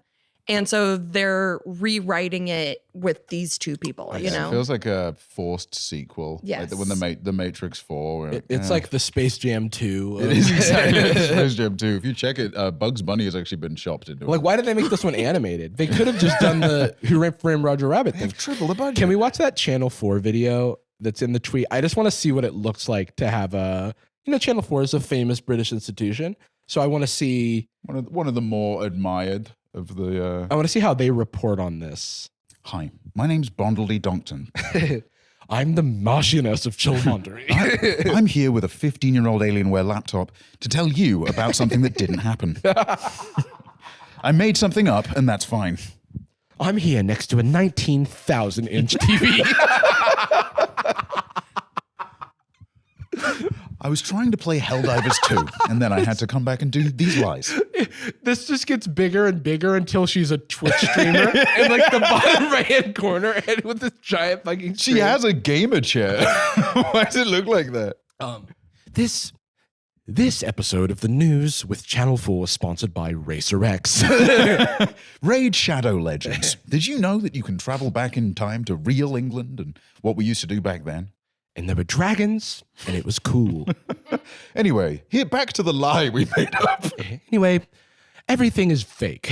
And so they're rewriting it with these two people, It feels like a forced sequel. Yes. Like when the Matrix 4. It's like the Space Jam 2. It is exactly like Space Jam 2. If you check it, Bugs Bunny has actually been chopped into it. Like, why did they make this one animated? They could have just done the Who Framed Roger Rabbit thing. They've tripled the budget. Can we watch that Channel 4 video that's in the tweet? I just want to see what it looks like to have a... Channel 4 is a famous British institution. So I want to see... One of the more admired... I want to see how they report on this. Hi, my name's Bondley Donkton. I'm the Marchioness of Cholmondeley. I'm here with a 15-year-old Alienware laptop to tell you about something that didn't happen. I made something up, and that's fine. I'm here next to a 19,000-inch TV. I was trying to play Helldivers 2, and then I had to come back and do these lies. This just gets bigger and bigger until she's a Twitch streamer in like the bottom right-hand corner and with this giant fucking screen. She has a gamer chair. Why does it look like that? This episode of the news with Channel 4 is sponsored by Racer X. Raid Shadow Legends. Did you know that you can travel back in time to real England and what we used to do back then? And there were dragons, and it was cool. Anyway, back to the lie we made up. Anyway, everything is fake.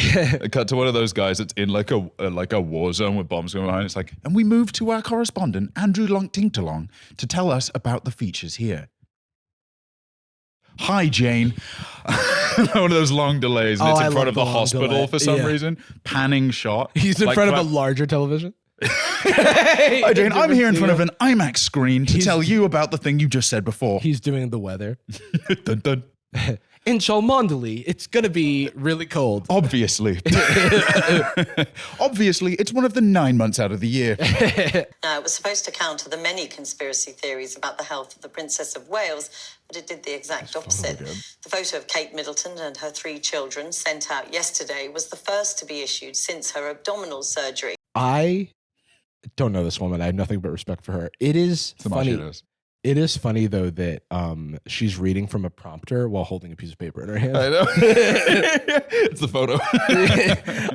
Cut to one of those guys that's in like a war zone with bombs going behind. It's like, and we move to our correspondent, Andrew Long-Tinktalong, to tell us about the features here. Hi, Jane. One of those long delays, and it's in front of the hospital for some reason. Panning shot. He's in front of a larger television. Hi, Jane. I'm here in front of an IMAX screen to tell you about the thing you just said before. He's doing the weather. Dun, dun. In Cholmondeley, it's going to be really cold. Obviously. Obviously, it's one of the 9 months out of the year. Now, it was supposed to counter the many conspiracy theories about the health of the Princess of Wales, but it did the exact opposite. The photo of Kate Middleton and her 3 children sent out yesterday was the first to be issued since her abdominal surgery. I don't know this woman. I have nothing but respect for her. It is funny. It is funny, though, that she's reading from a prompter while holding a piece of paper in her hand. I know. It's the photo.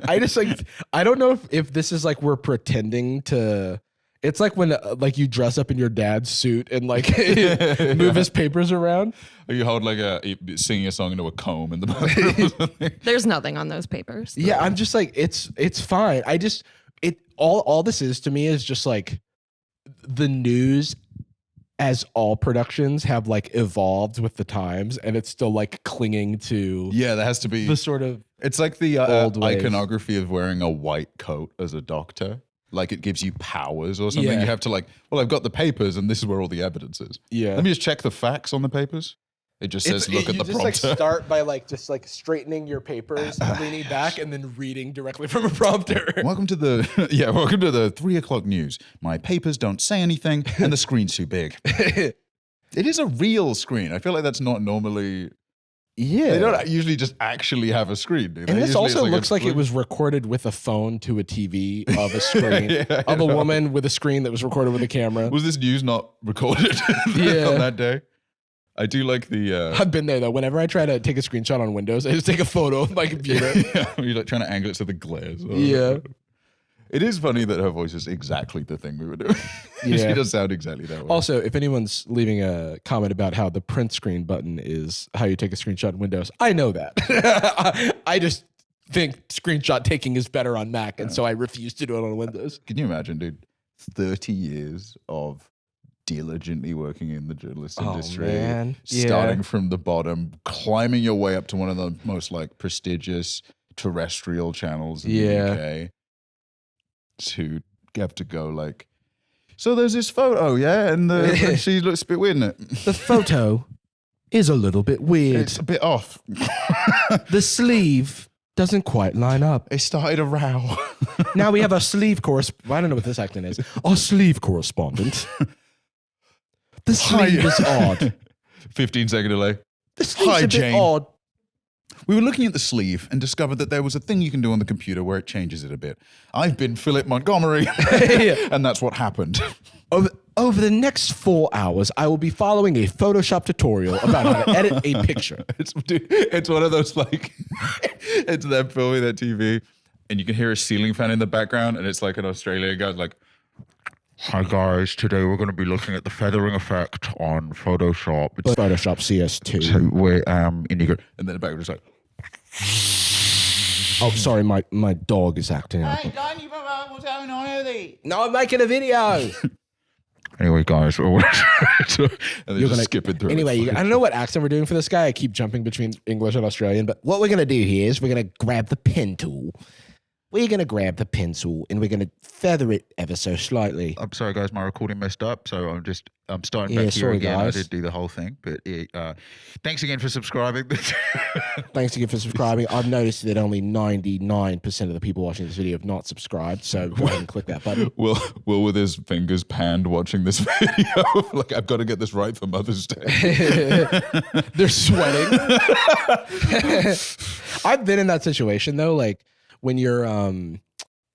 I don't know if this is like we're pretending to. It's like when you dress up in your dad's suit and like move his papers around. Or you hold singing a song into a comb in the bathroom. There's nothing on those papers. Yeah, I'm just like, it's fine. All this is to me is just like the news, as all productions have like evolved with the times, and it's still like clinging to there has to be the sort of it's like the old ways. Iconography of wearing a white coat as a doctor. Like it gives you powers or something. You have to I've got the papers and this is where all the evidence is. Yeah. Let me just check the facts on the papers. It just says, look at the prompter. You just like start by just straightening your papers, leaning back, and then reading directly from a prompter. Welcome to the 3:00 news. My papers don't say anything, and the screen's too big. It is a real screen. I feel like that's not normally. Yeah, they don't usually just actually have a screen. Do they? And this Usually also looks like it was recorded with a phone to a TV of a screen of a woman with a screen that was recorded with a camera. Was this news not recorded on that day? I do like the. I've been there though. Whenever I try to take a screenshot on Windows, I just take a photo of my computer. You're like trying to angle it so the glares. Yeah. It is funny that her voice is exactly the thing we were doing. She does sound exactly that way. Also, if anyone's leaving a comment about how the print screen button is how you take a screenshot in Windows, I know that. I just think screenshot taking is better on Mac, and so I refuse to do it on Windows. Can you imagine, dude? 30 years of diligently working in the journalist industry, starting from the bottom, climbing your way up to one of the most prestigious terrestrial channels in the UK, to have to go so there's this photo, and she looks a bit weird in it. The photo is a little bit weird. It's a bit off. The sleeve doesn't quite line up. It started a row. Now we have a sleeve correspondent. I don't know what this acting is. Our sleeve correspondent. The sleeve is odd. 15-second delay. The sleeve's a bit odd. We were looking at the sleeve and discovered that there was a thing you can do on the computer where it changes it a bit. I've been Philip Montgomery, and that's what happened. Over the next 4 hours, I will be following a Photoshop tutorial about how to edit a picture. It's one of those it's them filming their TV, and you can hear a ceiling fan in the background, and it's like an Australian guy hi guys, today we're going to be looking at the feathering effect on Photoshop. It's Photoshop CS2. So we're and then the background is oh, sorry, my dog is acting up. Hey, don't you promote what's going on here? No, I'm making a video. Anyway, guys, you're gonna skip it through. Anyway, I don't know what accent we're doing for this guy. I keep jumping between English and Australian, but what we're gonna do here is we're gonna grab the pen tool. We're going to grab the pencil and we're going to feather it ever so slightly. I'm sorry, guys. My recording messed up, so I'm starting back here again. Guys. I did do the whole thing, but thanks again for subscribing. Thanks again for subscribing. I've noticed that only 99% of the people watching this video have not subscribed, so go ahead and click that button. Will with his fingers panned watching this video. I've got to get this right for Mother's Day. They're sweating. I've been in that situation, though, when you're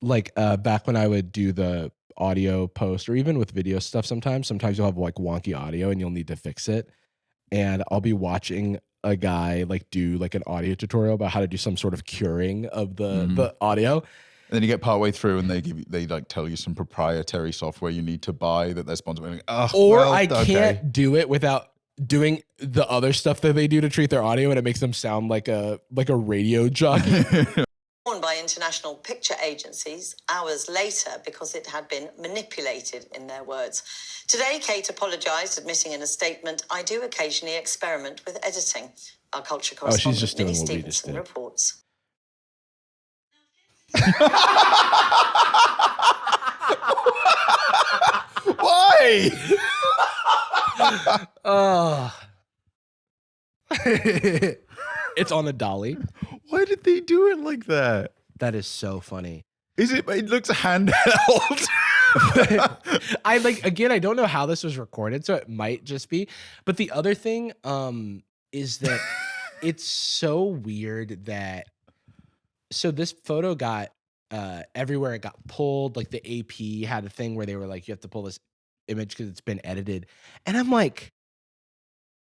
back when I would do the audio post or even with video stuff, sometimes you'll have wonky audio and you'll need to fix it. And I'll be watching a guy do an audio tutorial about how to do some sort of curing of the audio. And then you get partway through and they tell you some proprietary software you need to buy that they're sponsoring. Can't do it without doing the other stuff that they do to treat their audio, and it makes them sound like a radio jockey. By international picture agencies hours later because it had been manipulated, in their words. Today, Kate apologised, admitting in a statement, "I do occasionally experiment with editing." Our culture correspondent just doing Minnie what we just Stevenson did. reports. Why? It's on a dolly. Why did they do it like that? That is so funny. Is it? It looks handheld. I don't know how this was recorded, so it might just be. But the other thing is that it's so weird that this photo got everywhere. It got pulled. Like the AP had a thing where they were like, you have to pull this image because it's been edited. And I'm like,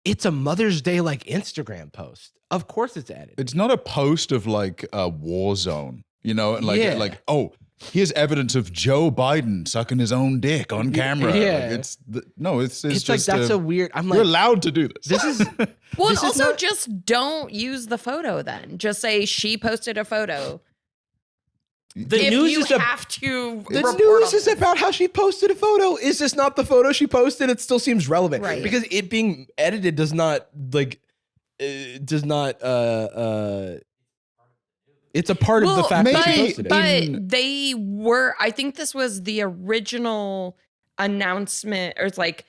it's a Mother's Day like Instagram post. Of course it's edited. It's not a post of like a war zone, you know, and like oh, here's evidence of Joe Biden sucking his own dick on camera. Yeah. Like it's just like that's a weird. I'm like, you're allowed to do this. This is Well, this and is also not- just don't use the photo then. Just say she posted a photo. the If news you is have to The report news on is this. about how she posted a photo. Is this not the photo she posted? It still seems relevant, Right. Because it being edited does not it's a part of the fact that she posted it. But they were. I think this was the original announcement, or it's like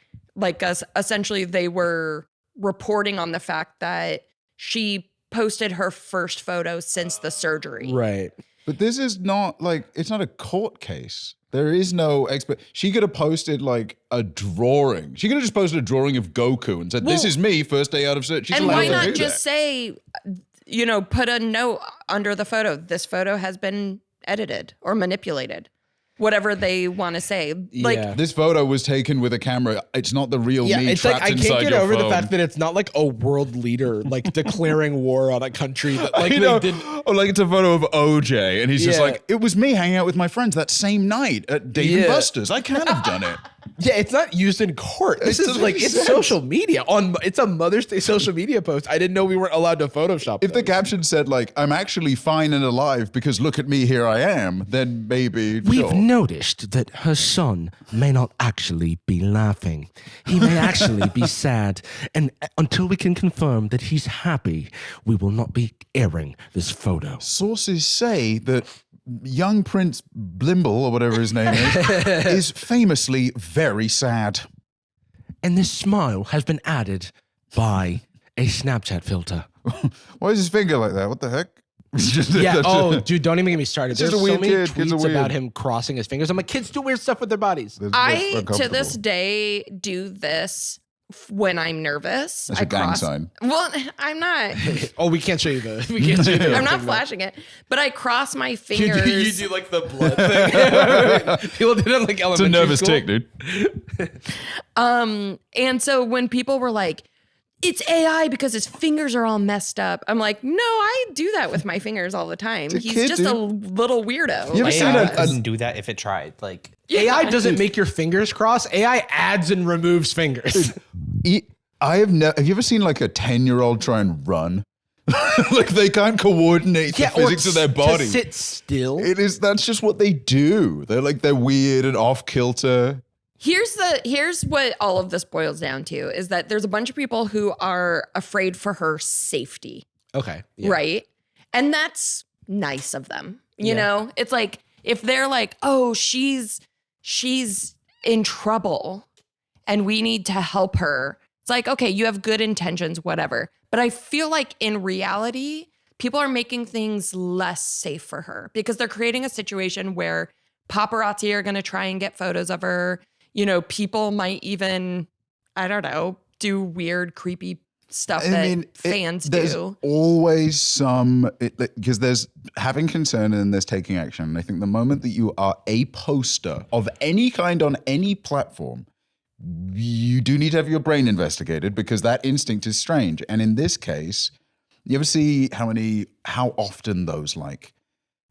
essentially they were reporting on the fact that she posted her first photo since the surgery. Right. But this is not like, it's not a court case. There is no expert. She could have posted like a drawing. She could have just posted a drawing of Goku and said, "This is me, first day out of search." She's And allowed why to not do just that. say, put a note under the photo. This photo has been edited or manipulated. Whatever they want to say. Like, This photo was taken with a camera. It's not the real me It's like trapped I inside can't get your over phone. the fact that it's not like a world leader like declaring war on a country that like You they know, did. or like it's a photo of OJ, and he's just Yeah. like, "It was me hanging out with my friends that same night at Dave and Yeah. Buster's. I can't have done it." Yeah, it's not used in court. This It is doesn't like make it's sense. social media. It's a Mother's Day social media post. I didn't know we weren't allowed to Photoshop. If the those. caption said like, "I'm actually fine and alive because look at me, here I am," then maybe We've sure. noticed that her son may not actually be laughing. He may actually be sad. And until we can confirm that he's happy, we will not be airing this photo. Sources say that young Prince Blimble, or whatever his name is famously very sad. And this smile has been added by a Snapchat filter. Why is his finger like that? What the heck? Yeah. Oh, dude, don't even get me started. It's There's just a so weird many kid. Kids are tweets weird. about him crossing his fingers. I'm like, kids do weird stuff with their bodies. I, to this day, do this when I'm nervous. That's I a gang sign. Well, I'm not. Oh, we can't show you the. We can't show you the. I'm not flashing it, but I cross my You fingers. do like the blood thing. People did it like It's elementary a nervous school. tick, dude. And so when people were like, "It's AI because his fingers are all messed up," I'm like, "No, I do that with my fingers all the time. It's a He's kid, just a dude. little weirdo." You ever Like, seen AI a- couldn't do that if it tried. Like, AI doesn't make your fingers cross. AI adds and removes fingers. Have you ever seen like a 10-year-old try and run? Like they can't coordinate the physics of their body. To sit still. That's just what they do. They're weird and off kilter. Here's what all of this boils down to is that there's a bunch of people who are afraid for her safety, Okay. Yeah. right? And that's nice of them. You Yeah. know, it's like if they're like, "Oh, she's in trouble and we need to help her." It's like, "Okay, you have good intentions, whatever." But I feel like in reality, people are making things less safe for her because they're creating a situation where paparazzi are going to try and get photos of her. You know, people might even, I don't know, do weird, creepy stuff fans there's do. always some, because there's having concern and there's taking action. And I think the moment that you are a poster of any kind on any platform, you do need to have your brain investigated because that instinct is strange. And in this case, you ever see how often those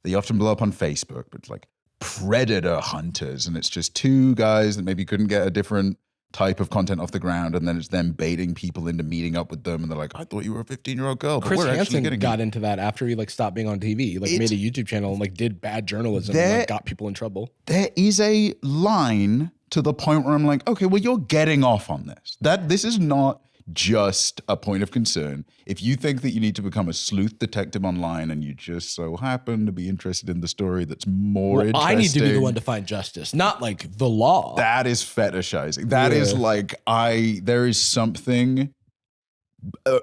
they often blow up on Facebook, but it's like predator hunters, and it's just two guys that maybe couldn't get a different type of content off the ground, and then it's them baiting people into meeting up with them, and they're like, I thought you were a 15-year-old girl, but Chris we're actually Hansen getting got into that after he like stopped being on TV. He like made a YouTube channel and like did bad journalism and like got people in trouble. There is a line to the point where I'm like, okay, well, you're getting off on this. This is not just a point of concern. If you think that you need to become a sleuth detective online and you just so happen to be interested in the story that's more interesting. I need to be the one to find justice, not like the law. That is fetishizing. That is like, there is something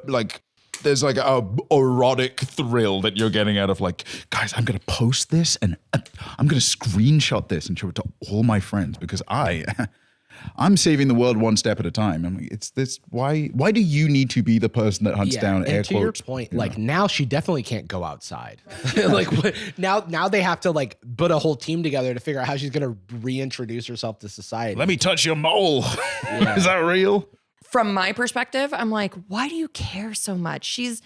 like, there's like a erotic thrill that you're getting out of like, guys, I'm going to post this and I'm going to screenshot this and show it to all my friends because I'm saving the world one step at a time. I'm like, it's this. Why do you need to be the person that hunts down air quotes? To your point, like now she definitely can't go outside. Like now they have to like put a whole team together to figure out how she's going to reintroduce herself to society. Let me touch your mole. Is that real? From my perspective, I'm like, why do you care so much? She's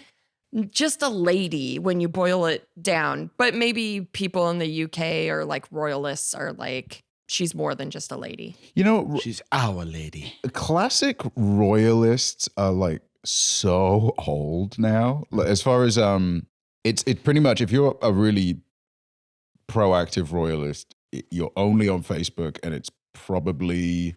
just a lady when you boil it down. But maybe people in the UK or like royalists are like, she's more than just a lady. You know, she's our lady. Classic royalists are like so old now. As far as it's pretty much, if you're a really proactive royalist, you're only on Facebook, and it's probably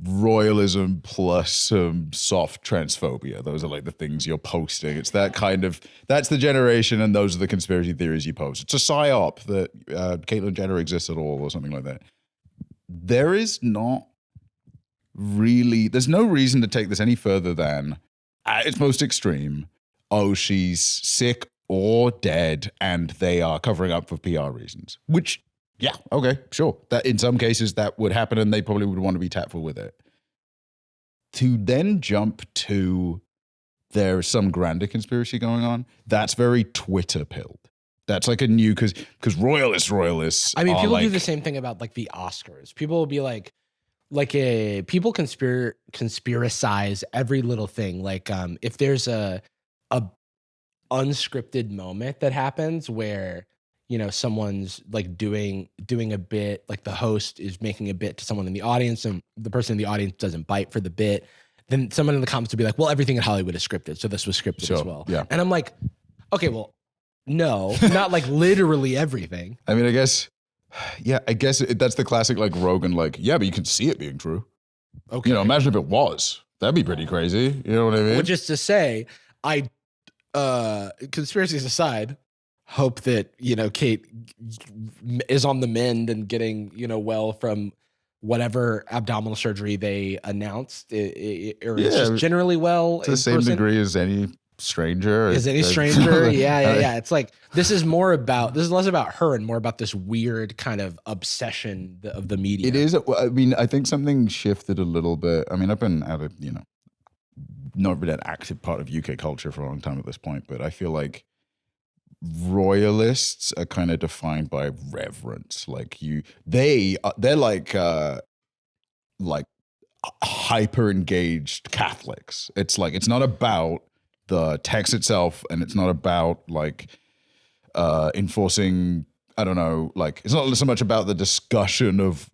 royalism plus some soft transphobia. Those are like the things you're posting. It's that kind of, that's the generation, and those are the conspiracy theories you post. It's a psyop that Caitlyn Jenner exists at all or something like that. There is not really, there's no reason to take this any further than, at its most extreme, oh, she's sick or dead and they are covering up for PR reasons, which, yeah, okay, sure. That in some cases that would happen, and they probably would want to be tactful with it. To then jump to there's some grander conspiracy going on, that's very Twitter pilled. That's like a new, because royalists. I mean, people like, do the same thing about like the Oscars. People will be like people conspiracize every little thing. Like if there's a unscripted moment that happens where, you know, someone's like doing a bit, like the host is making a bit to someone in the audience and the person in the audience doesn't bite for the bit, then someone in the comments would be like, well, everything in Hollywood is scripted, so this was scripted as well. Yeah. And I'm like, okay, well, no, not like literally everything. I mean, I guess that's the classic like Rogan, like, yeah, but you can see it being true. Okay. You know, imagine if it was. That'd be pretty crazy. You know what I mean? Which is to say, conspiracies aside, hope that, you know, Kate is on the mend and getting, you know, well from whatever abdominal surgery they announced, or it's just generally well. To the same degree as any stranger. As any stranger. Yeah. It's like, this is less about her and more about this weird kind of obsession of the media. It is. I mean, I think something shifted a little bit. I mean, I've been at a, you know, not been an active part of UK culture for a long time at this point, but I feel like royalists are kind of defined by reverence. Like they're like hyper engaged Catholics. It's like, it's not about the text itself, and it's not about like enforcing, I don't know, like it's not so much about the discussion of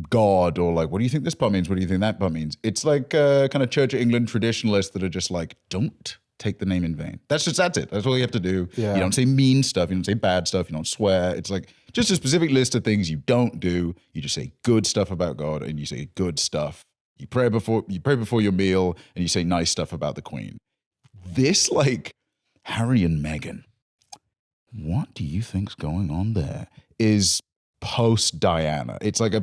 God or like, what do you think this part means? What do you think that part means? It's like kind of Church of England traditionalists that are just like, don't take the name in vain. That's it. That's all you have to do. Yeah. You don't say mean stuff. You don't say bad stuff. You don't swear. It's like just a specific list of things you don't do. You just say good stuff about God, and you say good stuff. You pray before your meal, and you say nice stuff about the Queen. This like Harry and Meghan, what do you think's going on there? Is post Diana. It's like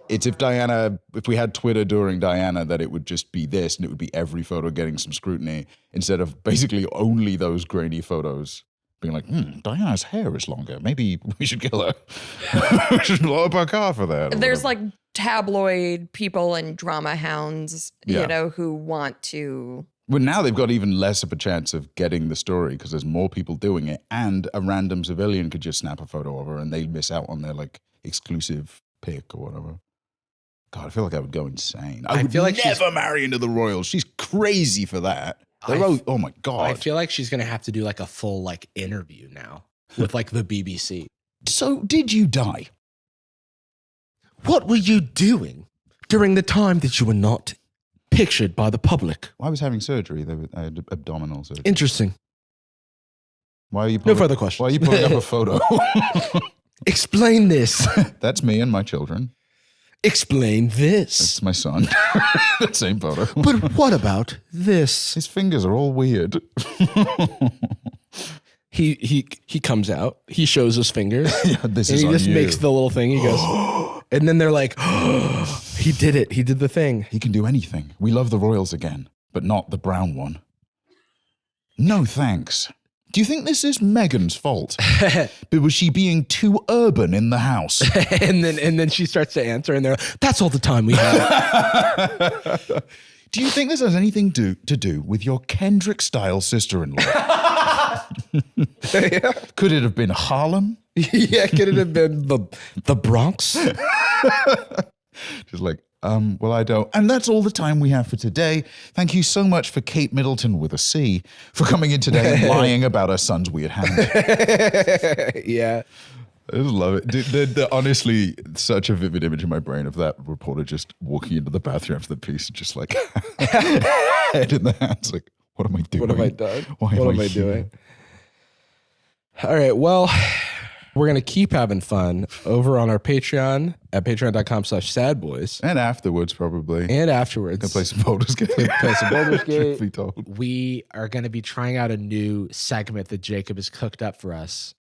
it's if we had Twitter during Diana, that it would just be this, and it would be every photo getting some scrutiny instead of basically only those grainy photos being like, Diana's hair is longer. Maybe we should kill her. We should blow up our car for that. There's like tabloid people and drama hounds, you know, who want to. Well, now they've got even less of a chance of getting the story because there's more people doing it, and a random civilian could just snap a photo of her and they miss out on their like exclusive pic or whatever. God, I feel like I would go insane. I would feel like never marry into the royals. She's crazy for that. Oh my God. I feel like she's going to have to do like a full like interview now with like the BBC. So did you die? What were you doing? during the time that you were not pictured by the public. I was having surgery. I had abdominal surgery. Interesting. Why are you? No further questions. Why are you pulling up a photo? Explain this. That's me and my children. Explain this. That's my son. That same photo. But what about this? His fingers are all weird. He comes out. He shows his fingers. Yeah, this and is he on just you. makes the little thing. He goes, and then they're like, he did it. He did the thing. He can do anything. We love the Royals again, but not the brown one. No thanks. Do you think this is Meghan's fault? But was she being too urban in the house? and then she starts to answer, and they're like, that's all the time we have. Do you think this has anything to do with your Kendrick-style sister-in-law? Could it have been Harlem? Yeah, could it have been the Bronx? Just like, well, I don't. And that's all the time we have for today. Thank you so much for Kate Middleton with a C for coming in today and lying about her son's weird hand. Yeah. I just love it. Dude, honestly, such a vivid image in my brain of that reporter just walking into the bathroom after the piece and just like head in the hands, like, what am I doing? What have I done? Why what am I here? doing? All right. Well, we're going to keep having fun over on our Patreon at patreon.com/sadboyz. And afterwards, probably. And afterwards. Gonna play some Baldur's Gate. Play some Baldur's Gate. Truth be told. We are going to be trying out a new segment that Jacob has cooked up for us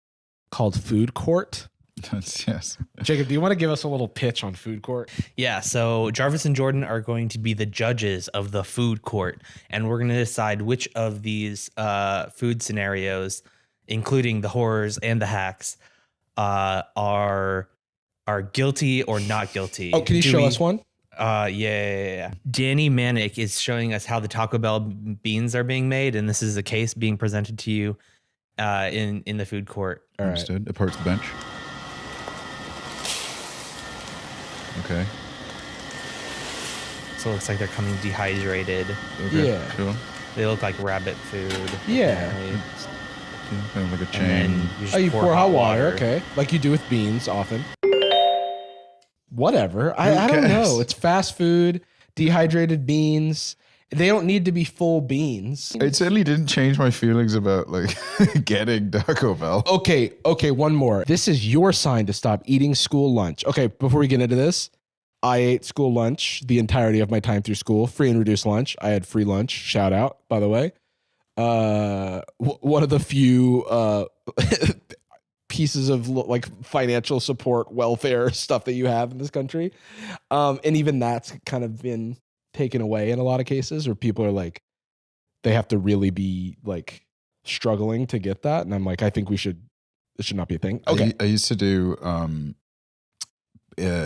called Food Court. Yes. Jacob, do you want to give us a little pitch on Food Court? Yeah, so Jarvis and Jordan are going to be the judges of the food court, and we're going to decide which of these food scenarios, including the horrors and the hacks, are guilty or not guilty. Oh, can you show us one? Yeah. Danny Manick is showing us how the Taco Bell beans are being made, and this is a case being presented to you in the food court. All right. Understood. Approach the bench. Okay. So it looks like they're coming dehydrated. Okay. Yeah. Cool. They look like rabbit food. Yeah. apparently. Kind of like a And chain. then you just You pour hot water. Okay. Like you do with beans often. Whatever. I don't cares? know. It's fast food, dehydrated beans. They don't need to be full beans. It certainly didn't change my feelings about like getting Taco Bell. Okay, one more. This is your sign to stop eating school lunch. Okay, before we get into this, I ate school lunch the entirety of my time through school. Free and reduced lunch. I had free lunch. Shout out, by the way. One of the few pieces of like financial support, welfare stuff that you have in this country. And even that's kind of been taken away in a lot of cases where people are like, they have to really be like struggling to get that. And I'm like, I think this should not be a thing. Okay. I used to do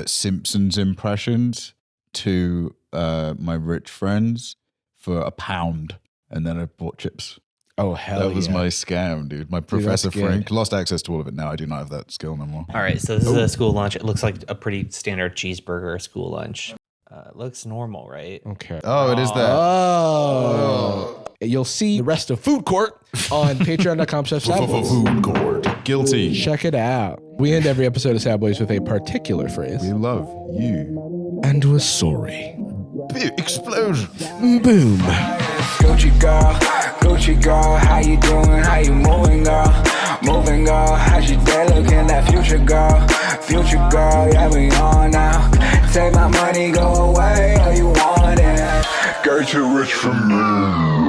Simpsons impressions to my rich friends for £1, and then I bought chips. Oh, hell That was my scam, dude. My Professor that's Frank lost access to all of it now. I do not have that skill no more. All right, so this is a school lunch. It looks like a pretty standard cheeseburger school lunch. It looks normal, right? Okay. Oh, it is that. Oh. You'll see the rest of Food Court on patreon.com/sadboyz. Food court. Guilty. Check it out. We end every episode of Sad Boyz with a particular phrase. We love you. And we're sorry. Explosion. Boom. Gucci girl, how you doing? How you moving, girl? Moving, girl. How's your day looking? That future girl, yeah, we on now. Take my money, go away, or you want it? Get you rich from me.